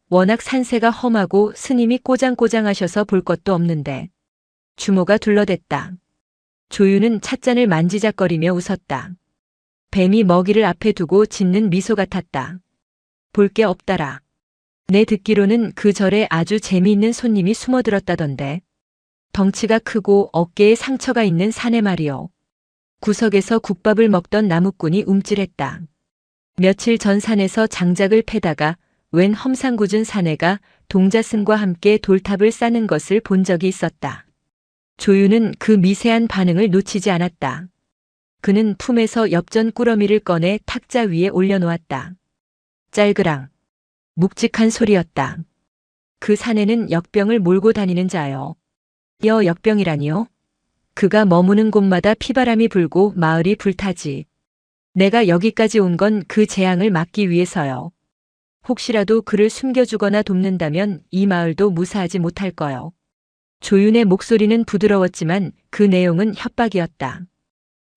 워낙 산세가 험하고 스님이 꼬장꼬장하셔서 볼 것도 없는데. 주모가 둘러댔다. 조유는 찻잔을 만지작거리며 웃었다. 뱀이 먹이를 앞에 두고 짓는 미소 같았다. 볼 게 없다라. 내 듣기로는 그 절에 아주 재미있는 손님이 숨어들었다던데. 덩치가 크고 어깨에 상처가 있는 사내 말이요. 구석에서 국밥을 먹던 나무꾼이 움찔했다. 며칠 전 산에서 장작을 패다가 웬 험상궂은 사내가 동자승과 함께 돌탑을 쌓는 것을 본 적이 있었다. 조유는 그 미세한 반응을 놓치지 않았다. 그는 품에서 엽전 꾸러미를 꺼내 탁자 위에 올려놓았다. 짤그랑. 묵직한 소리였다. 그 사내는 역병을 몰고 다니는 자요. 역병이라니요? 그가 머무는 곳마다 피바람이 불고 마을이 불타지. 내가 여기까지 온 건 그 재앙을 막기 위해서요. 혹시라도 그를 숨겨주거나 돕는다면 이 마을도 무사하지 못할 거요. 조윤의 목소리는 부드러웠지만 그 내용은 협박이었다.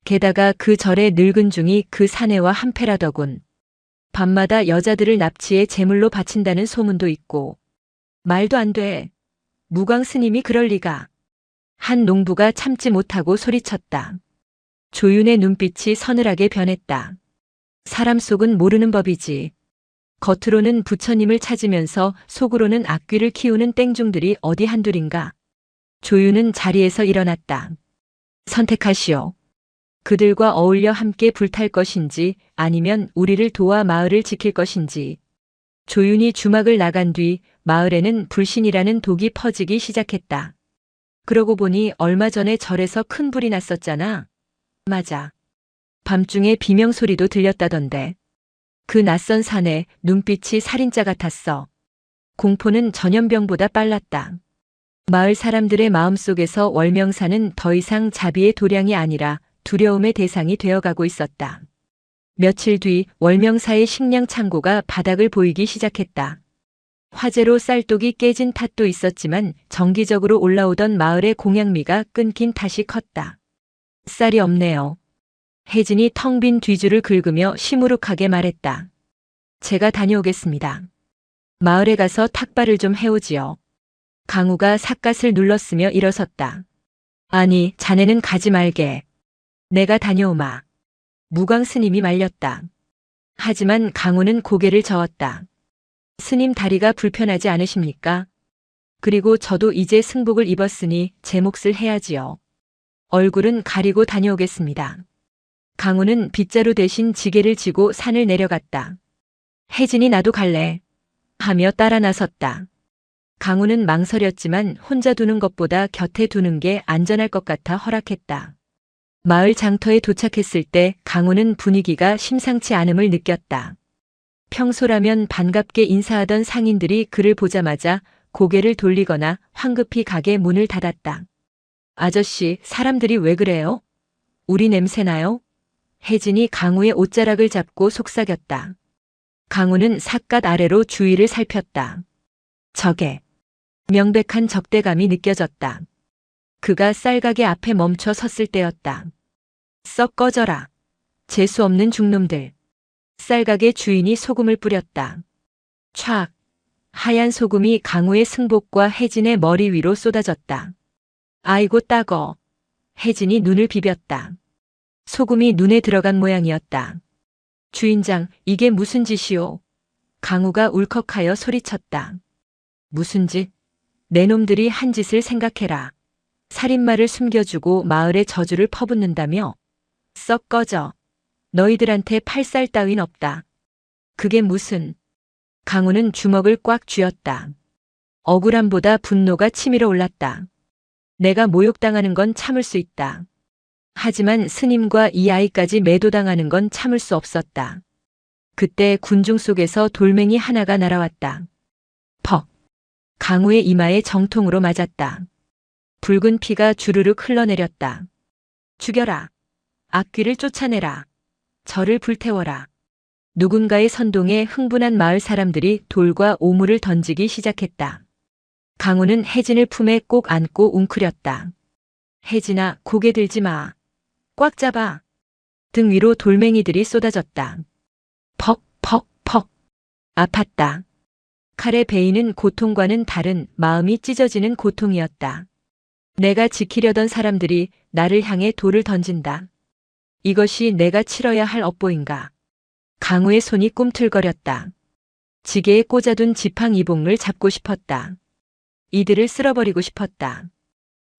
게다가 그 절의 늙은 중이 그 사내와 한패라더군. 밤마다 여자들을 납치해 제물로 바친다는 소문도 있고. 말도 안 돼. 무광 스님이 그럴 리가. 한 농부가 참지 못하고 소리쳤다. 조윤의 눈빛이 서늘하게 변했다. 사람 속은 모르는 법이지. 겉으로는 부처님을 찾으면서 속으로는 악귀를 키우는 땡중들이 어디 한둘인가. 조윤은 자리에서 일어났다. 선택하시오. 그들과 어울려 함께 불탈 것인지 아니면 우리를 도와 마을을 지킬 것인지. 조윤이 주막을 나간 뒤 마을에는 불신이라는 독이 퍼지기 시작했다. 그러고 보니 얼마 전에 절에서 큰 불이 났었잖아. 맞아. 밤중에 비명소리도 들렸다던데. 그 낯선 사내 눈빛이 살인자 같았어. 공포는 전염병보다 빨랐다. 마을 사람들의 마음속에서 월명사는 더 이상 자비의 도량이 아니라 두려움의 대상이 되어가고 있었다. 며칠 뒤 월명사의 식량 창고가 바닥을 보이기 시작했다. 화재로 쌀독이 깨진 탓도 있었지만 정기적으로 올라오던 마을의 공양미가 끊긴 탓이 컸다. 쌀이 없네요. 혜진이 텅 빈 뒤줄을 긁으며 시무룩하게 말했다. 제가 다녀오겠습니다. 마을에 가서 탁발을 좀 해오지요. 강우가 삿갓을 눌렀으며 일어섰다. 아니, 자네는 가지 말게. 내가 다녀오마. 무광 스님이 말렸다. 하지만 강우는 고개를 저었다. 스님 다리가 불편하지 않으십니까? 그리고 저도 이제 승복을 입었으니 제 몫을 해야지요. 얼굴은 가리고 다녀오겠습니다. 강우는 빗자루 대신 지게를 지고 산을 내려갔다. 혜진이 나도 갈래. 하며 따라 나섰다. 강우는 망설였지만 혼자 두는 것보다 곁에 두는 게 안전할 것 같아 허락했다. 마을 장터에 도착했을 때 강우는 분위기가 심상치 않음을 느꼈다. 평소라면 반갑게 인사하던 상인들이 그를 보자마자 고개를 돌리거나 황급히 가게 문을 닫았다. 아저씨, 사람들이 왜 그래요? 우리 냄새나요? 혜진이 강우의 옷자락을 잡고 속삭였다. 강우는 삿갓 아래로 주위를 살폈다. 저게 명백한 적대감이 느껴졌다. 그가 쌀가게 앞에 멈춰 섰을 때였다. 썩 꺼져라. 재수 없는 중놈들. 쌀가게 주인이 소금을 뿌렸다. 촥. 하얀 소금이 강우의 승복과 혜진의 머리 위로 쏟아졌다. 아이고 따거. 혜진이 눈을 비볐다. 소금이 눈에 들어간 모양이었다. 주인장, 이게 무슨 짓이오? 강우가 울컥하여 소리쳤다. 무슨 짓? 내 놈들이 한 짓을 생각해라. 살인마를 숨겨주고 마을에 저주를 퍼붓는다며? 썩 꺼져. 너희들한테 팔살 따윈 없다. 그게 무슨... 강우는 주먹을 꽉 쥐었다. 억울함보다 분노가 치밀어 올랐다. 내가 모욕당하는 건 참을 수 있다. 하지만 스님과 이 아이까지 매도당하는 건 참을 수 없었다. 그때 군중 속에서 돌멩이 하나가 날아왔다. 퍽. 강우의 이마에 정통으로 맞았다. 붉은 피가 주르륵 흘러내렸다. 죽여라. 악귀를 쫓아내라. 저를 불태워라. 누군가의 선동에 흥분한 마을 사람들이 돌과 오물을 던지기 시작했다. 강우는 혜진을 품에 꼭 안고 웅크렸다. 혜진아, 고개 들지 마. 꽉 잡아. 등 위로 돌멩이들이 쏟아졌다. 퍽, 퍽, 퍽. 아팠다. 칼의 베이는 고통과는 다른 마음이 찢어지는 고통이었다. 내가 지키려던 사람들이 나를 향해 돌을 던진다. 이것이 내가 치러야 할 업보인가. 강우의 손이 꿈틀거렸다. 지게에 꽂아둔 지팡 이봉을 잡고 싶었다. 이들을 쓸어버리고 싶었다.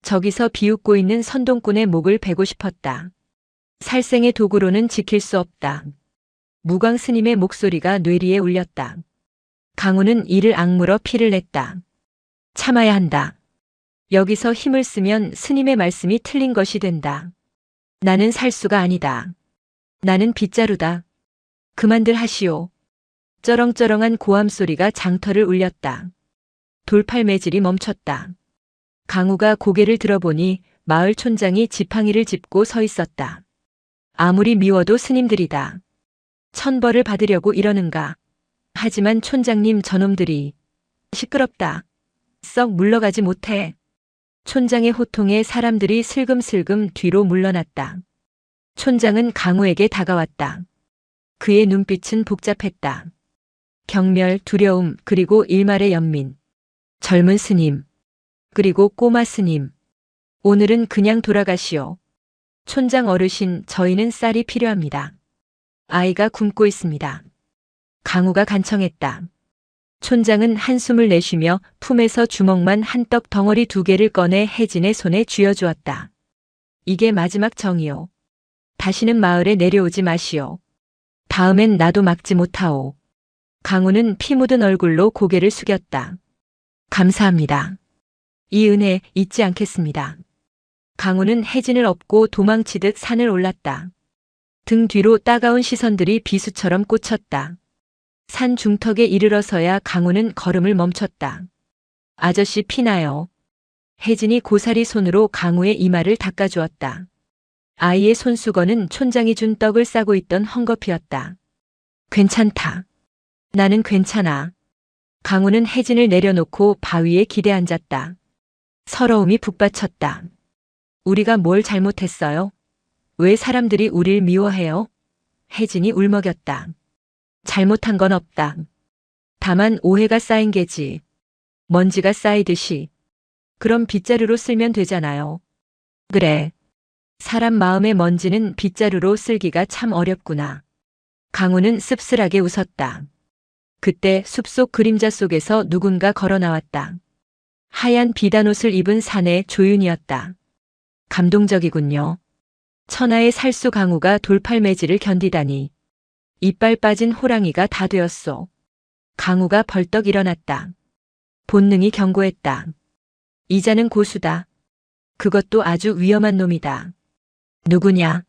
저기서 비웃고 있는 선동꾼의 목을 베고 싶었다. 살생의 도구로는 지킬 수 없다. 무광 스님의 목소리가 뇌리에 울렸다. 강우는 이를 악물어 피를 냈다. 참아야 한다. 여기서 힘을 쓰면 스님의 말씀이 틀린 것이 된다. 나는 살수가 아니다. 나는 빗자루다. 그만들 하시오. 쩌렁쩌렁한 고함 소리가 장터를 울렸다. 돌팔매질이 멈췄다. 강우가 고개를 들어보니 마을 촌장이 지팡이를 짚고 서 있었다. 아무리 미워도 스님들이다. 천벌을 받으려고 이러는가. 하지만 촌장님 저놈들이 시끄럽다. 썩 물러가지 못해. 촌장의 호통에 사람들이 슬금슬금 뒤로 물러났다. 촌장은 강우에게 다가왔다. 그의 눈빛은 복잡했다. 경멸, 두려움, 그리고 일말의 연민. 젊은 스님, 그리고 꼬마 스님. 오늘은 그냥 돌아가시오. 촌장 어르신, 저희는 쌀이 필요합니다. 아이가 굶고 있습니다. 강우가 간청했다. 촌장은 한숨을 내쉬며 품에서 주먹만 한 떡 덩어리 2개를 꺼내 혜진의 손에 쥐어주었다. 이게 마지막 정이오. 다시는 마을에 내려오지 마시오. 다음엔 나도 막지 못하오. 강우는 피 묻은 얼굴로 고개를 숙였다. 감사합니다. 이 은혜 잊지 않겠습니다. 강우는 혜진을 업고 도망치듯 산을 올랐다. 등 뒤로 따가운 시선들이 비수처럼 꽂혔다. 산 중턱에 이르러서야 강우는 걸음을 멈췄다. 아저씨 피나요. 혜진이 고사리 손으로 강우의 이마를 닦아주었다. 아이의 손수건은 촌장이 준 떡을 싸고 있던 헝겊이었다. 괜찮다. 나는 괜찮아. 강우는 혜진을 내려놓고 바위에 기대 앉았다. 서러움이 북받쳤다. 우리가 뭘 잘못했어요? 왜 사람들이 우릴 미워해요? 혜진이 울먹였다. 잘못한 건 없다. 다만 오해가 쌓인 게지. 먼지가 쌓이듯이. 그럼 빗자루로 쓸면 되잖아요. 그래. 사람 마음의 먼지는 빗자루로 쓸기가 참 어렵구나. 강우는 씁쓸하게 웃었다. 그때 숲속 그림자 속에서 누군가 걸어 나왔다. 하얀 비단옷을 입은 사내 조윤이었다. 감동적이군요. 천하의 살수 강우가 돌팔매질을 견디다니. 이빨 빠진 호랑이가 다 되었소. 강우가 벌떡 일어났다. 본능이 경고했다. 이자는 고수다. 그것도 아주 위험한 놈이다. 누구냐?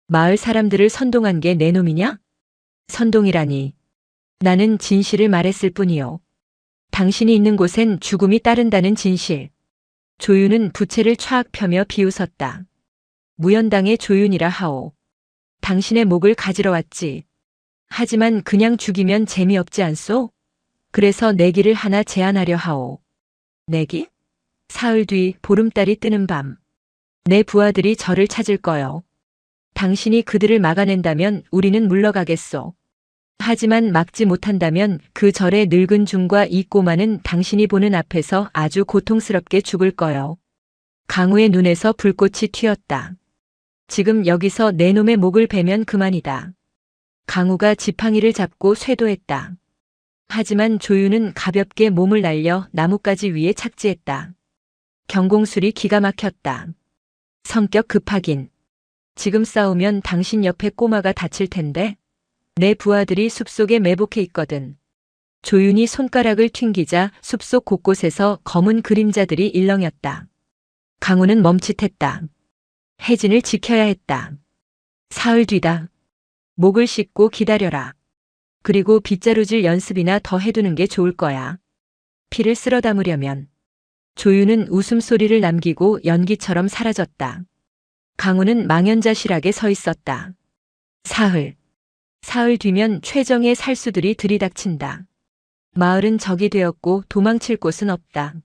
마을 사람들을 선동한 게 내 놈이냐? 선동이라니. 나는 진실을 말했을 뿐이요. 당신이 있는 곳엔 죽음이 따른다는 진실. 조윤은 부채를 촥 펴며 비웃었다. 무연당의 조윤이라 하오. 당신의 목을 가지러 왔지. 하지만 그냥 죽이면 재미없지 않소? 그래서 내기를 하나 제안하려 하오. 내기? 사흘 뒤 보름달이 뜨는 밤. 내 부하들이 저를 찾을 거요. 당신이 그들을 막아낸다면 우리는 물러가겠소. 하지만 막지 못한다면 그 절의 늙은 중과 이 꼬마는 당신이 보는 앞에서 아주 고통스럽게 죽을 거요. 강우의 눈에서 불꽃이 튀었다. 지금 여기서 내 놈의 목을 베면 그만이다. 강우가 지팡이를 잡고 쇄도했다. 하지만 조윤은 가볍게 몸을 날려 나뭇가지 위에 착지했다. 경공술이 기가 막혔다. 성격 급하긴. 지금 싸우면 당신 옆에 꼬마가 다칠 텐데. 내 부하들이 숲속에 매복해 있거든. 조윤이 손가락을 튕기자 숲속 곳곳에서 검은 그림자들이 일렁였다. 강우는 멈칫했다. 혜진을 지켜야 했다. 사흘 뒤다. 목을 씻고 기다려라. 그리고 빗자루질 연습이나 더 해두는 게 좋을 거야. 피를 쓸어 담으려면. 조윤은 웃음소리를 남기고 연기처럼 사라졌다. 강우는 망연자실하게 서 있었다. 사흘 뒤면 최정의 살수들이 들이닥친다. 마을은 적이 되었고 도망칠 곳은 없다.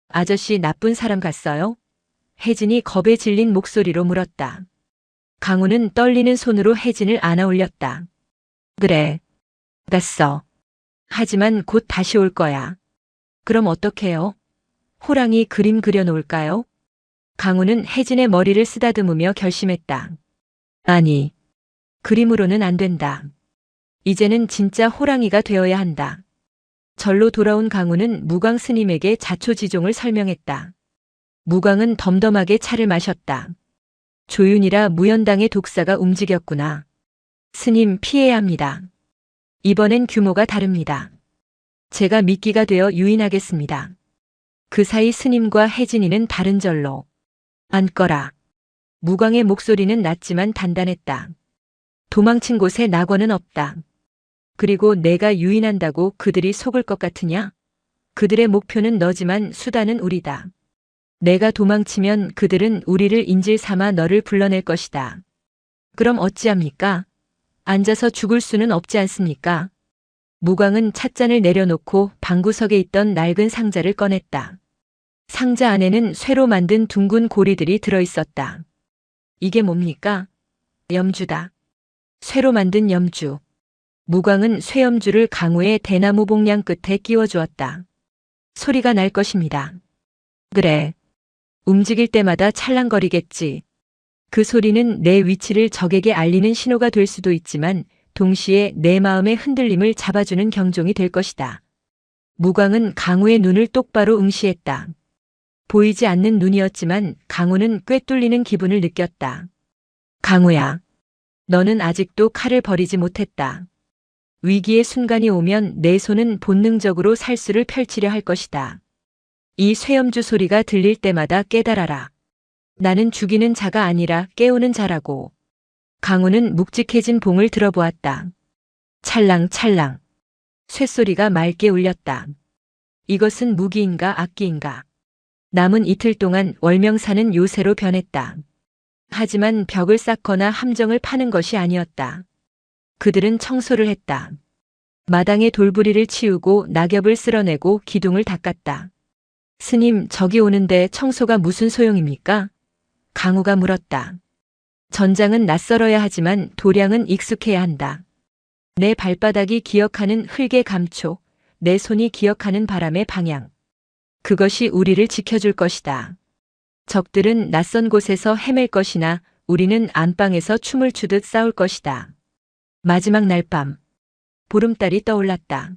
아저씨 나쁜 사람 같어요? 혜진이 겁에 질린 목소리로 물었다. 강우는 떨리는 손으로 혜진을 안아 올렸다. 그래. 갔어. 하지만 곧 다시 올 거야. 그럼 어떡해요? 호랑이 그림 그려놓을까요? 강우는 혜진의 머리를 쓰다듬으며 결심했다. 아니. 그림으로는 안 된다. 이제는 진짜 호랑이가 되어야 한다. 절로 돌아온 강우는 무광 스님에게 자초지종을 설명했다. 무광은 덤덤하게 차를 마셨다. 조윤이라 무연당의 독사가 움직였구나. 스님 피해야 합니다. 이번엔 규모가 다릅니다. 제가 미끼가 되어 유인하겠습니다. 그 사이 스님과 혜진이는 다른 절로 앉거라. 무광의 목소리는 낮지만 단단했다. 도망친 곳에 낙원은 없다. 그리고 내가 유인한다고 그들이 속을 것 같으냐? 그들의 목표는 너지만 수단은 우리다. 내가 도망치면 그들은 우리를 인질 삼아 너를 불러낼 것이다. 그럼 어찌합니까? 앉아서 죽을 수는 없지 않습니까? 무광은 찻잔을 내려놓고 방구석에 있던 낡은 상자를 꺼냈다. 상자 안에는 쇠로 만든 둥근 고리들이 들어있었다. 이게 뭡니까? 염주다. 쇠로 만든 염주. 무광은 쇠염주를 강우의 대나무 봉량 끝에 끼워주었다. 소리가 날 것입니다. 그래. 움직일 때마다 찰랑거리겠지. 그 소리는 내 위치를 적에게 알리는 신호가 될 수도 있지만 동시에 내 마음의 흔들림을 잡아주는 경종이 될 것이다. 무광은 강우의 눈을 똑바로 응시했다. 보이지 않는 눈이었지만 강우는 꿰뚫리는 기분을 느꼈다. 강우야, 너는 아직도 칼을 버리지 못했다. 위기의 순간이 오면 내 손은 본능적으로 살수를 펼치려 할 것이다. 이 쇠염주 소리가 들릴 때마다 깨달아라. 나는 죽이는 자가 아니라 깨우는 자라고. 강우는 묵직해진 봉을 들어보았다. 찰랑찰랑. 쇠소리가 맑게 울렸다. 이것은 무기인가 악기인가. 남은 이틀 동안 월명사는 요새로 변했다. 하지만 벽을 쌓거나 함정을 파는 것이 아니었다. 그들은 청소를 했다. 마당에 돌부리를 치우고 낙엽을 쓸어내고 기둥을 닦았다. 스님, 저기 오는데 청소가 무슨 소용입니까? 강우가 물었다. 전장은 낯설어야 하지만 도량은 익숙해야 한다. 내 발바닥이 기억하는 흙의 감촉, 내 손이 기억하는 바람의 방향. 그것이 우리를 지켜줄 것이다. 적들은 낯선 곳에서 헤맬 것이나 우리는 안방에서 춤을 추듯 싸울 것이다. 마지막 날 밤. 보름달이 떠올랐다.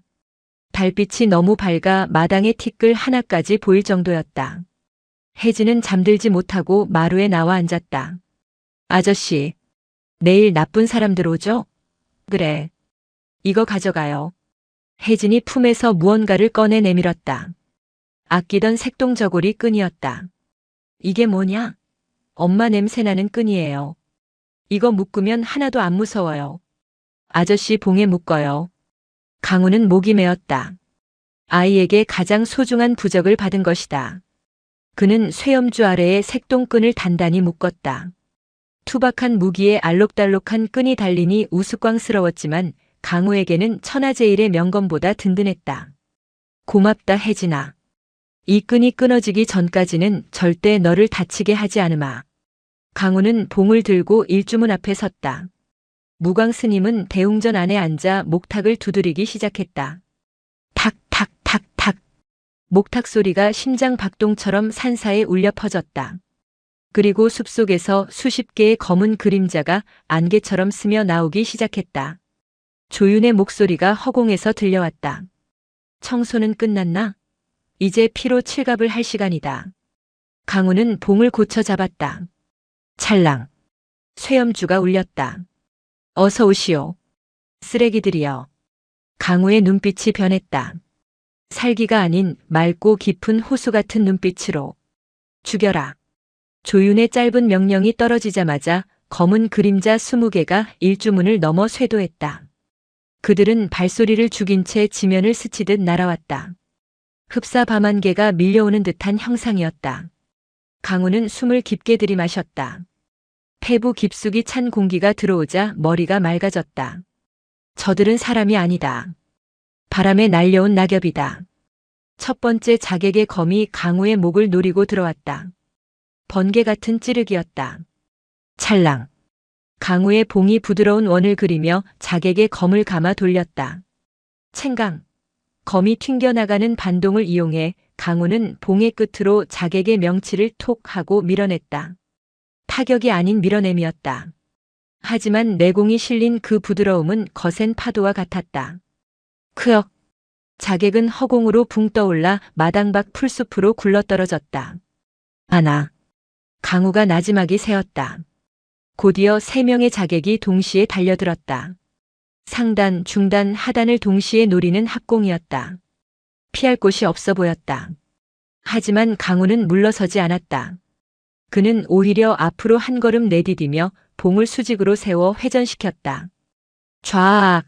달빛이 너무 밝아 마당의 티끌 하나까지 보일 정도였다. 혜진은 잠들지 못하고 마루에 나와 앉았다. 아저씨, 내일 나쁜 사람들 오죠? 그래. 이거 가져가요. 혜진이 품에서 무언가를 꺼내 내밀었다. 아끼던 색동저고리 끈이었다. 이게 뭐냐? 엄마 냄새나는 끈이에요. 이거 묶으면 하나도 안 무서워요. 아저씨 봉에 묶어요. 강우는 목이 메었다. 아이에게 가장 소중한 부적을 받은 것이다. 그는 쇠염주 아래에 색동끈을 단단히 묶었다. 투박한 무기에 알록달록한 끈이 달리니 우스꽝스러웠지만 강우에게는 천하제일의 명검보다 든든했다. 고맙다 혜진아. 이 끈이 끊어지기 전까지는 절대 너를 다치게 하지 않으마. 강우는 봉을 들고 일주문 앞에 섰다. 무광 스님은 대웅전 안에 앉아 목탁을 두드리기 시작했다. 탁탁탁탁. 목탁 소리가 심장 박동처럼 산사에 울려 퍼졌다. 그리고 숲속에서 수십 개의 검은 그림자가 안개처럼 스며 나오기 시작했다. 조윤의 목소리가 허공에서 들려왔다. 청소는 끝났나? 이제 피로 칠갑을 할 시간이다. 강우는 봉을 고쳐 잡았다. 찰랑. 쇠염주가 울렸다. 어서 오시오. 쓰레기들이여. 강우의 눈빛이 변했다. 살기가 아닌 맑고 깊은 호수 같은 눈빛으로. 죽여라. 조윤의 짧은 명령이 떨어지자마자 검은 그림자 20개가 일주문을 넘어 쇄도했다. 그들은 발소리를 죽인 채 지면을 스치듯 날아왔다. 흡사 밤안개가 밀려오는 듯한 형상이었다. 강우는 숨을 깊게 들이마셨다. 폐부 깊숙이 찬 공기가 들어오자 머리가 맑아졌다. 저들은 사람이 아니다. 바람에 날려온 낙엽이다. 첫 번째 자객의 검이 강우의 목을 노리고 들어왔다. 번개 같은 찌르기였다. 찰랑. 강우의 봉이 부드러운 원을 그리며 자객의 검을 감아 돌렸다. 챙강. 검이 튕겨나가는 반동을 이용해 강우는 봉의 끝으로 자객의 명치를 톡 하고 밀어냈다. 타격이 아닌 밀어냄이었다. 하지만 내공이 실린 그 부드러움은 거센 파도와 같았다. 크역. 자객은 허공으로 붕 떠올라 마당 밖 풀숲으로 굴러떨어졌다. 하나. 강우가 나지막이 세었다. 곧이어 3명의 자객이 동시에 달려들었다. 상단, 중단, 하단을 동시에 노리는 합공이었다. 피할 곳이 없어 보였다. 하지만 강우는 물러서지 않았다. 그는 오히려 앞으로 한 걸음 내디디며 봉을 수직으로 세워 회전시켰다. 좌악!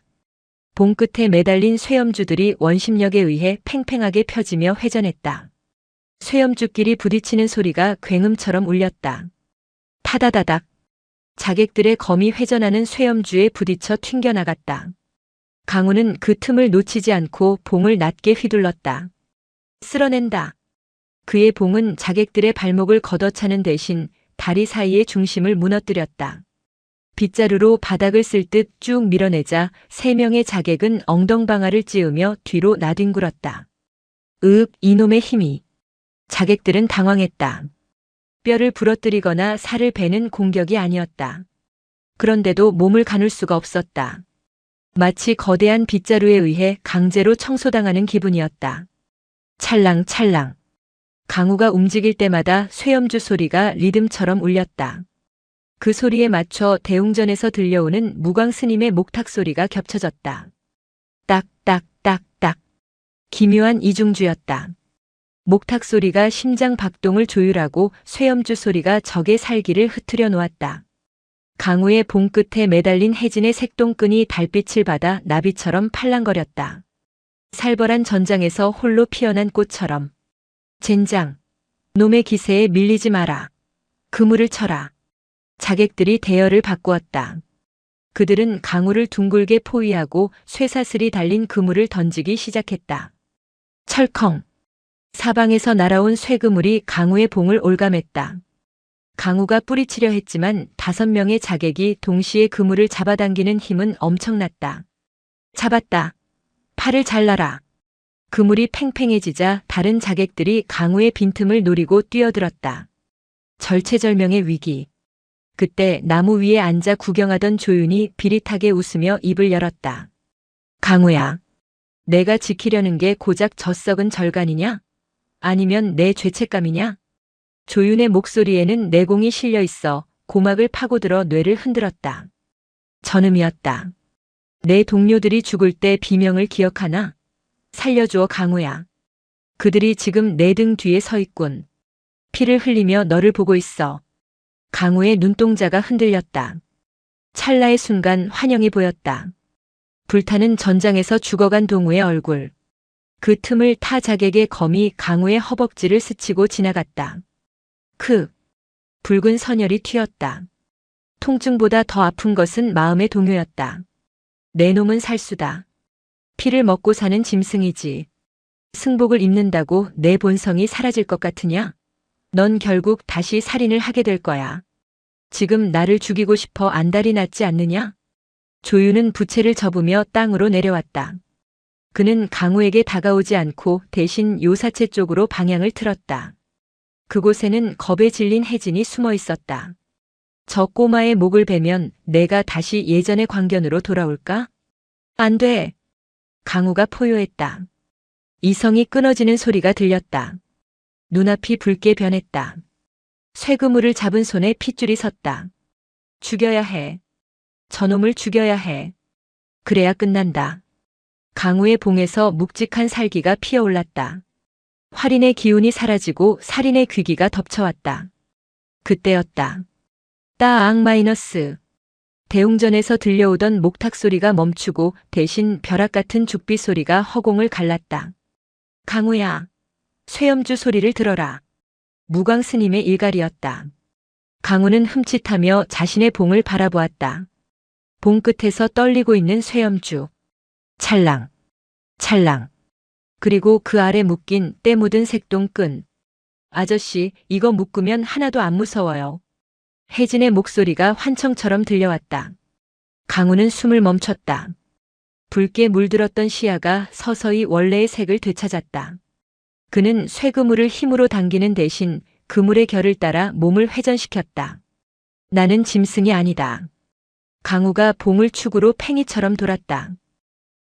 봉 끝에 매달린 쇠염주들이 원심력에 의해 팽팽하게 펴지며 회전했다. 쇠염주끼리 부딪히는 소리가 굉음처럼 울렸다. 타다다닥! 자객들의 검이 회전하는 쇠염주에 부딪혀 튕겨나갔다. 강우는 그 틈을 놓치지 않고 봉을 낮게 휘둘렀다. 쓸어낸다. 그의 봉은 자객들의 발목을 걷어차는 대신 다리 사이의 중심을 무너뜨렸다. 빗자루로 바닥을 쓸 듯 쭉 밀어내자 3명의 자객은 엉덩방아를 찌으며 뒤로 나뒹굴었다. 이놈의 힘이. 자객들은 당황했다. 뼈를 부러뜨리거나 살을 베는 공격이 아니었다. 그런데도 몸을 가눌 수가 없었다. 마치 거대한 빗자루에 의해 강제로 청소당하는 기분이었다. 찰랑찰랑. 강우가 움직일 때마다 쇠염주 소리가 리듬처럼 울렸다. 그 소리에 맞춰 대웅전에서 들려오는 무광 스님의 목탁 소리가 겹쳐졌다. 딱딱딱딱. 기묘한 이중주였다. 목탁 소리가 심장 박동을 조율하고 쇠염주 소리가 적의 살기를 흩트려 놓았다. 강우의 봉 끝에 매달린 해진의 색동끈이 달빛을 받아 나비처럼 팔랑거렸다. 살벌한 전장에서 홀로 피어난 꽃처럼. 젠장. 놈의 기세에 밀리지 마라. 그물을 쳐라. 자객들이 대열을 바꾸었다. 그들은 강우를 둥글게 포위하고 쇠사슬이 달린 그물을 던지기 시작했다. 철컹. 사방에서 날아온 쇠그물이 강우의 봉을 올감했다. 강우가 뿌리치려 했지만 5명의 자객이 동시에 그물을 잡아당기는 힘은 엄청났다. 잡았다. 팔을 잘라라. 그물이 팽팽해지자 다른 자객들이 강우의 빈틈을 노리고 뛰어들었다. 절체절명의 위기. 그때 나무 위에 앉아 구경하던 조윤이 비릿하게 웃으며 입을 열었다. 강우야, 내가 지키려는 게 고작 저 썩은 절간이냐? 아니면 내 죄책감이냐? 조윤의 목소리에는 내공이 실려 있어 고막을 파고들어 뇌를 흔들었다. 전음이었다. 내 동료들이 죽을 때 비명을 기억하나? 살려주어 강우야. 그들이 지금 내 등 뒤에 서 있군. 피를 흘리며 너를 보고 있어. 강우의 눈동자가 흔들렸다. 찰나의 순간 환영이 보였다. 불타는 전장에서 죽어간 동우의 얼굴. 그 틈을 타 자객의 검이 강우의 허벅지를 스치고 지나갔다. 붉은 선혈이 튀었다. 통증보다 더 아픈 것은 마음의 동요였다. 내 놈은 살수다. 피를 먹고 사는 짐승이지. 승복을 입는다고 내 본성이 사라질 것 같으냐? 넌 결국 다시 살인을 하게 될 거야. 지금 나를 죽이고 싶어 안달이 났지 않느냐? 조윤은 부채를 접으며 땅으로 내려왔다. 그는 강우에게 다가오지 않고 대신 요사체 쪽으로 방향을 틀었다. 그곳에는 겁에 질린 혜진이 숨어 있었다. 저 꼬마의 목을 베면 내가 다시 예전의 광견으로 돌아올까? 안 돼. 강우가 포효했다. 이성이 끊어지는 소리가 들렸다. 눈앞이 붉게 변했다. 쇠그물을 잡은 손에 핏줄이 섰다. 죽여야 해. 저놈을 죽여야 해. 그래야 끝난다. 강우의 봉에서 묵직한 살기가 피어올랐다. 활인의 기운이 사라지고 살인의 귀기가 덮쳐왔다. 그때였다. 따앙 마이너스. 대웅전에서 들려오던 목탁 소리가 멈추고 대신 벼락 같은 죽비 소리가 허공을 갈랐다. 강우야, 쇠염주 소리를 들어라. 무광 스님의 일갈이었다. 강우는 흠칫하며 자신의 봉을 바라보았다. 봉 끝에서 떨리고 있는 쇠염주. 찰랑, 찰랑. 그리고 그 아래 묶인 때 묻은 색동끈. 아저씨, 이거 묶으면 하나도 안 무서워요. 혜진의 목소리가 환청처럼 들려왔다. 강우는 숨을 멈췄다. 붉게 물들었던 시야가 서서히 원래의 색을 되찾았다. 그는 쇠그물을 힘으로 당기는 대신 그물의 결을 따라 몸을 회전시켰다. 나는 짐승이 아니다. 강우가 봉을 축으로 팽이처럼 돌았다.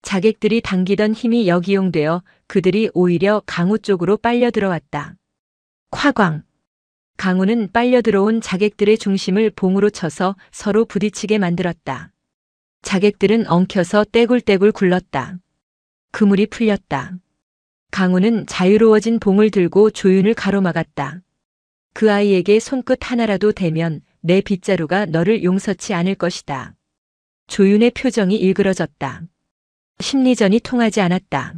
자객들이 당기던 힘이 역이용되어 그들이 오히려 강우 쪽으로 빨려 들어왔다. 콱광. 강우는 빨려 들어온 자객들의 중심을 봉으로 쳐서 서로 부딪히게 만들었다. 자객들은 엉켜서 떼굴떼굴 굴렀다. 그물이 풀렸다. 강우는 자유로워진 봉을 들고 조윤을 가로막았다. 그 아이에게 손끝 하나라도 대면 내 빗자루가 너를 용서치 않을 것이다. 조윤의 표정이 일그러졌다. 심리전이 통하지 않았다.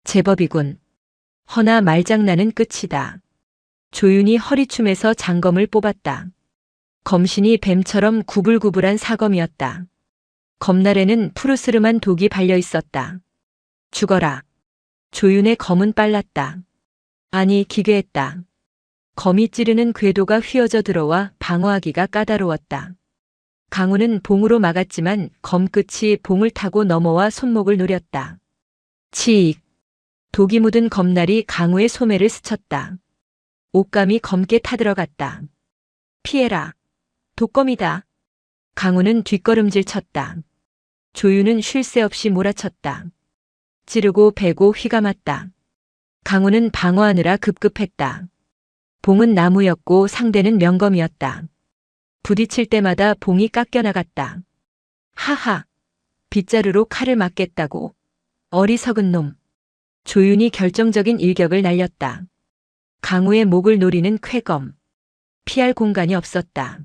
제법이군. 허나 말장난은 끝이다. 조윤이 허리춤에서 장검을 뽑았다. 검신이 뱀처럼 구불구불한 사검이었다. 검날에는 푸르스름한 독이 발려 있었다. 죽어라. 조윤의 검은 빨랐다. 아니, 기괴했다. 검이 찌르는 궤도가 휘어져 들어와 방어하기가 까다로웠다. 강우는 봉으로 막았지만 검끝이 봉을 타고 넘어와 손목을 노렸다. 치익. 독이 묻은 검날이 강우의 소매를 스쳤다. 옷감이 검게 타들어갔다. 피해라. 독검이다. 강우는 뒷걸음질 쳤다. 조윤은 쉴 새 없이 몰아쳤다. 찌르고 베고 휘감았다. 강우는 방어하느라 급급했다. 봉은 나무였고 상대는 명검이었다. 부딪힐 때마다 봉이 깎여나갔다. 하하. 빗자루로 칼을 맞겠다고. 어리석은 놈. 조윤이 결정적인 일격을 날렸다. 강우의 목을 노리는 쾌검. 피할 공간이 없었다.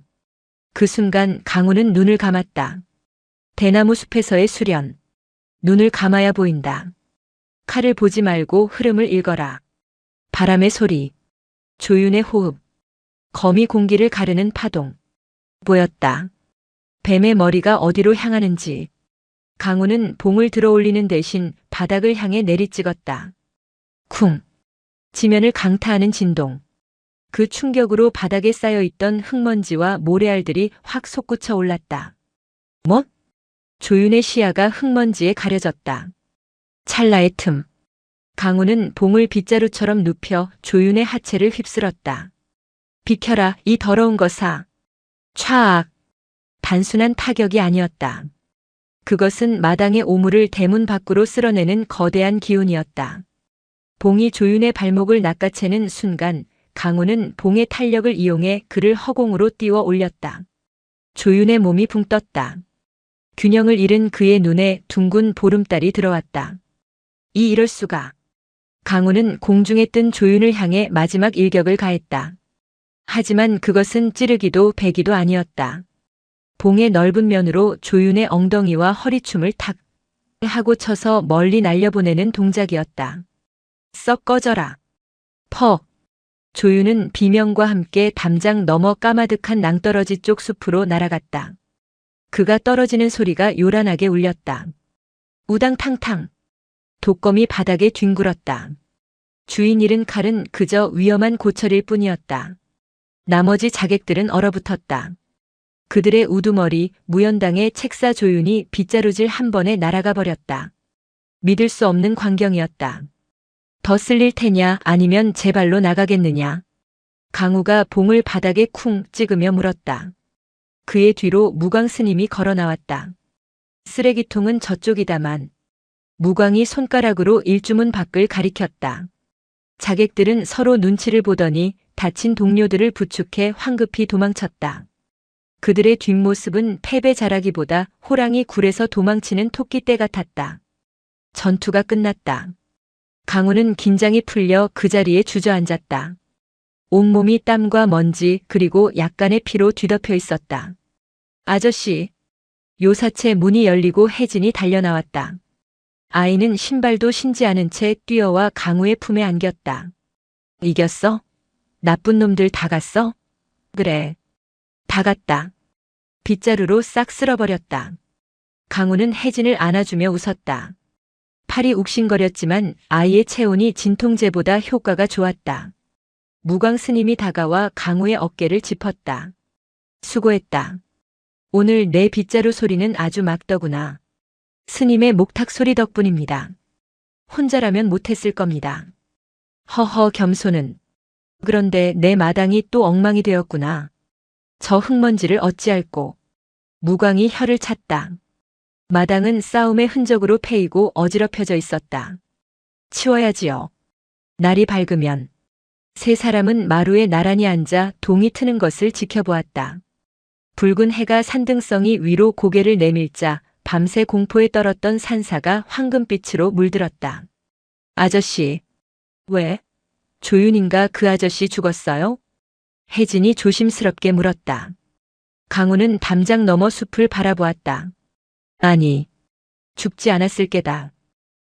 그 순간 강우는 눈을 감았다. 대나무 숲에서의 수련. 눈을 감아야 보인다. 칼을 보지 말고 흐름을 읽어라. 바람의 소리. 조윤의 호흡. 검이 공기를 가르는 파동. 보였다. 뱀의 머리가 어디로 향하는지. 강우는 봉을 들어올리는 대신 바닥을 향해 내리찍었다. 쿵. 지면을 강타하는 진동. 그 충격으로 바닥에 쌓여있던 흙먼지와 모래알들이 확 솟구쳐 올랐다. 뭐? 조윤의 시야가 흙먼지에 가려졌다. 찰나의 틈. 강우는 봉을 빗자루처럼 눕혀 조윤의 하체를 휩쓸었다. 비켜라, 이 더러운 것아. 촤악. 단순한 타격이 아니었다. 그것은 마당의 오물을 대문 밖으로 쓸어내는 거대한 기운이었다. 봉이 조윤의 발목을 낚아채는 순간 강우는 봉의 탄력을 이용해 그를 허공으로 띄워 올렸다. 조윤의 몸이 붕 떴다. 균형을 잃은 그의 눈에 둥근 보름달이 들어왔다. 이럴 수가. 강우는 공중에 뜬 조윤을 향해 마지막 일격을 가했다. 하지만 그것은 찌르기도 베기도 아니었다. 봉의 넓은 면으로 조윤의 엉덩이와 허리춤을 탁 하고 쳐서 멀리 날려보내는 동작이었다. 썩 꺼져라. 퍽. 조윤은 비명과 함께 담장 너머 까마득한 낭떠러지 쪽 숲으로 날아갔다. 그가 떨어지는 소리가 요란하게 울렸다. 우당탕탕. 독검이 바닥에 뒹굴었다. 주인 잃은 칼은 그저 위험한 고철일 뿐이었다. 나머지 자객들은 얼어붙었다. 그들의 우두머리, 무연당의 책사 조윤이 빗자루질 한 번에 날아가 버렸다. 믿을 수 없는 광경이었다. 더 쓸릴 테냐 아니면 제 발로 나가겠느냐. 강우가 봉을 바닥에 쿵 찍으며 물었다. 그의 뒤로 무광 스님이 걸어 나왔다. 쓰레기통은 저쪽이다만. 무광이 손가락으로 일주문 밖을 가리켰다. 자객들은 서로 눈치를 보더니 다친 동료들을 부축해 황급히 도망쳤다. 그들의 뒷모습은 패배 자라기보다 호랑이 굴에서 도망치는 토끼떼 같았다. 전투가 끝났다. 강우는 긴장이 풀려 그 자리에 주저앉았다. 온몸이 땀과 먼지 그리고 약간의 피로 뒤덮여 있었다. 아저씨. 요사체 문이 열리고 혜진이 달려나왔다. 아이는 신발도 신지 않은 채 뛰어와 강우의 품에 안겼다. 이겼어? 나쁜 놈들 다 갔어? 그래. 다 갔다. 빗자루로 싹 쓸어버렸다. 강우는 혜진을 안아주며 웃었다. 팔이 욱신거렸지만 아이의 체온이 진통제보다 효과가 좋았다. 무광 스님이 다가와 강우의 어깨를 짚었다. 수고했다. 오늘 내 빗자루 소리는 아주 막더구나. 스님의 목탁 소리 덕분입니다. 혼자라면 못했을 겁니다. 허허 겸손은. 그런데 내 마당이 또 엉망이 되었구나. 저 흙먼지를 어찌할꼬. 무광이 혀를 찼다. 마당은 싸움의 흔적으로 패이고 어지럽혀져 있었다. 치워야지요. 날이 밝으면. 세 사람은 마루에 나란히 앉아 동이 트는 것을 지켜보았다. 붉은 해가 산등성이 위로 고개를 내밀자 밤새 공포에 떨었던 산사가 황금빛으로 물들었다. 아저씨, 왜? 조윤인가 그 아저씨 죽었어요? 혜진이 조심스럽게 물었다. 강우는 담장 너머 숲을 바라보았다. 아니, 죽지 않았을 게다.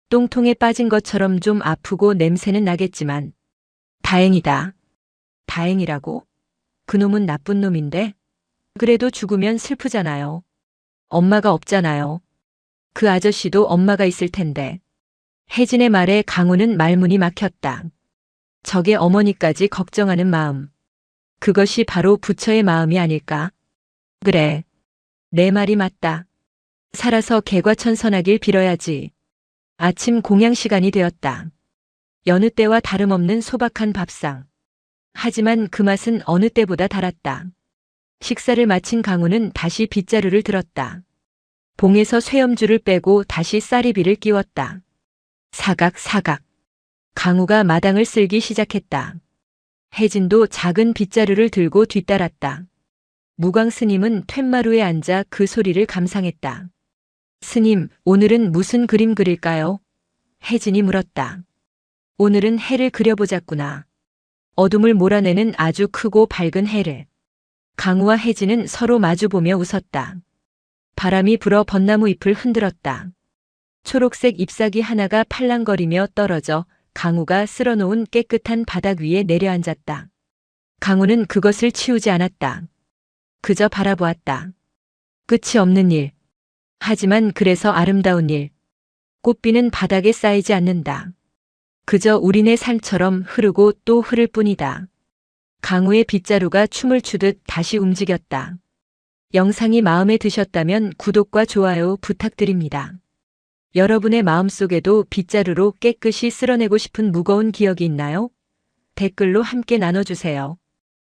똥통에 빠진 것처럼 좀 아프고 냄새는 나겠지만. 다행이다. 다행이라고? 그놈은 나쁜 놈인데? 그래도 죽으면 슬프잖아요. 엄마가 없잖아요. 그 아저씨도 엄마가 있을 텐데. 혜진의 말에 강우는 말문이 막혔다. 적의 어머니까지 걱정하는 마음. 그것이 바로 부처의 마음이 아닐까? 그래. 내 말이 맞다. 살아서 개과천선하길 빌어야지. 아침 공양 시간이 되었다. 여느 때와 다름없는 소박한 밥상. 하지만 그 맛은 어느 때보다 달았다. 식사를 마친 강우는 다시 빗자루를 들었다. 봉에서 쇠염주를 빼고 다시 쌀이비를 끼웠다. 사각사각. 강우가 마당을 쓸기 시작했다. 혜진도 작은 빗자루를 들고 뒤따랐다. 무광 스님은 툇마루에 앉아 그 소리를 감상했다. 스님, 오늘은 무슨 그림 그릴까요? 혜진이 물었다. 오늘은 해를 그려보자꾸나. 어둠을 몰아내는 아주 크고 밝은 해를. 강우와 혜진은 서로 마주보며 웃었다. 바람이 불어 벚나무 잎을 흔들었다. 초록색 잎사귀 하나가 팔랑거리며 떨어져 강우가 쓸어놓은 깨끗한 바닥 위에 내려앉았다. 강우는 그것을 치우지 않았다. 그저 바라보았다. 끝이 없는 일. 하지만 그래서 아름다운 일. 꽃비는 바닥에 쌓이지 않는다. 그저 우리네 삶처럼 흐르고 또 흐를 뿐이다. 강우의 빗자루가 춤을 추듯 다시 움직였다. 영상이 마음에 드셨다면 구독과 좋아요 부탁드립니다. 여러분의 마음속에도 빗자루로 깨끗이 쓸어내고 싶은 무거운 기억이 있나요? 댓글로 함께 나눠주세요.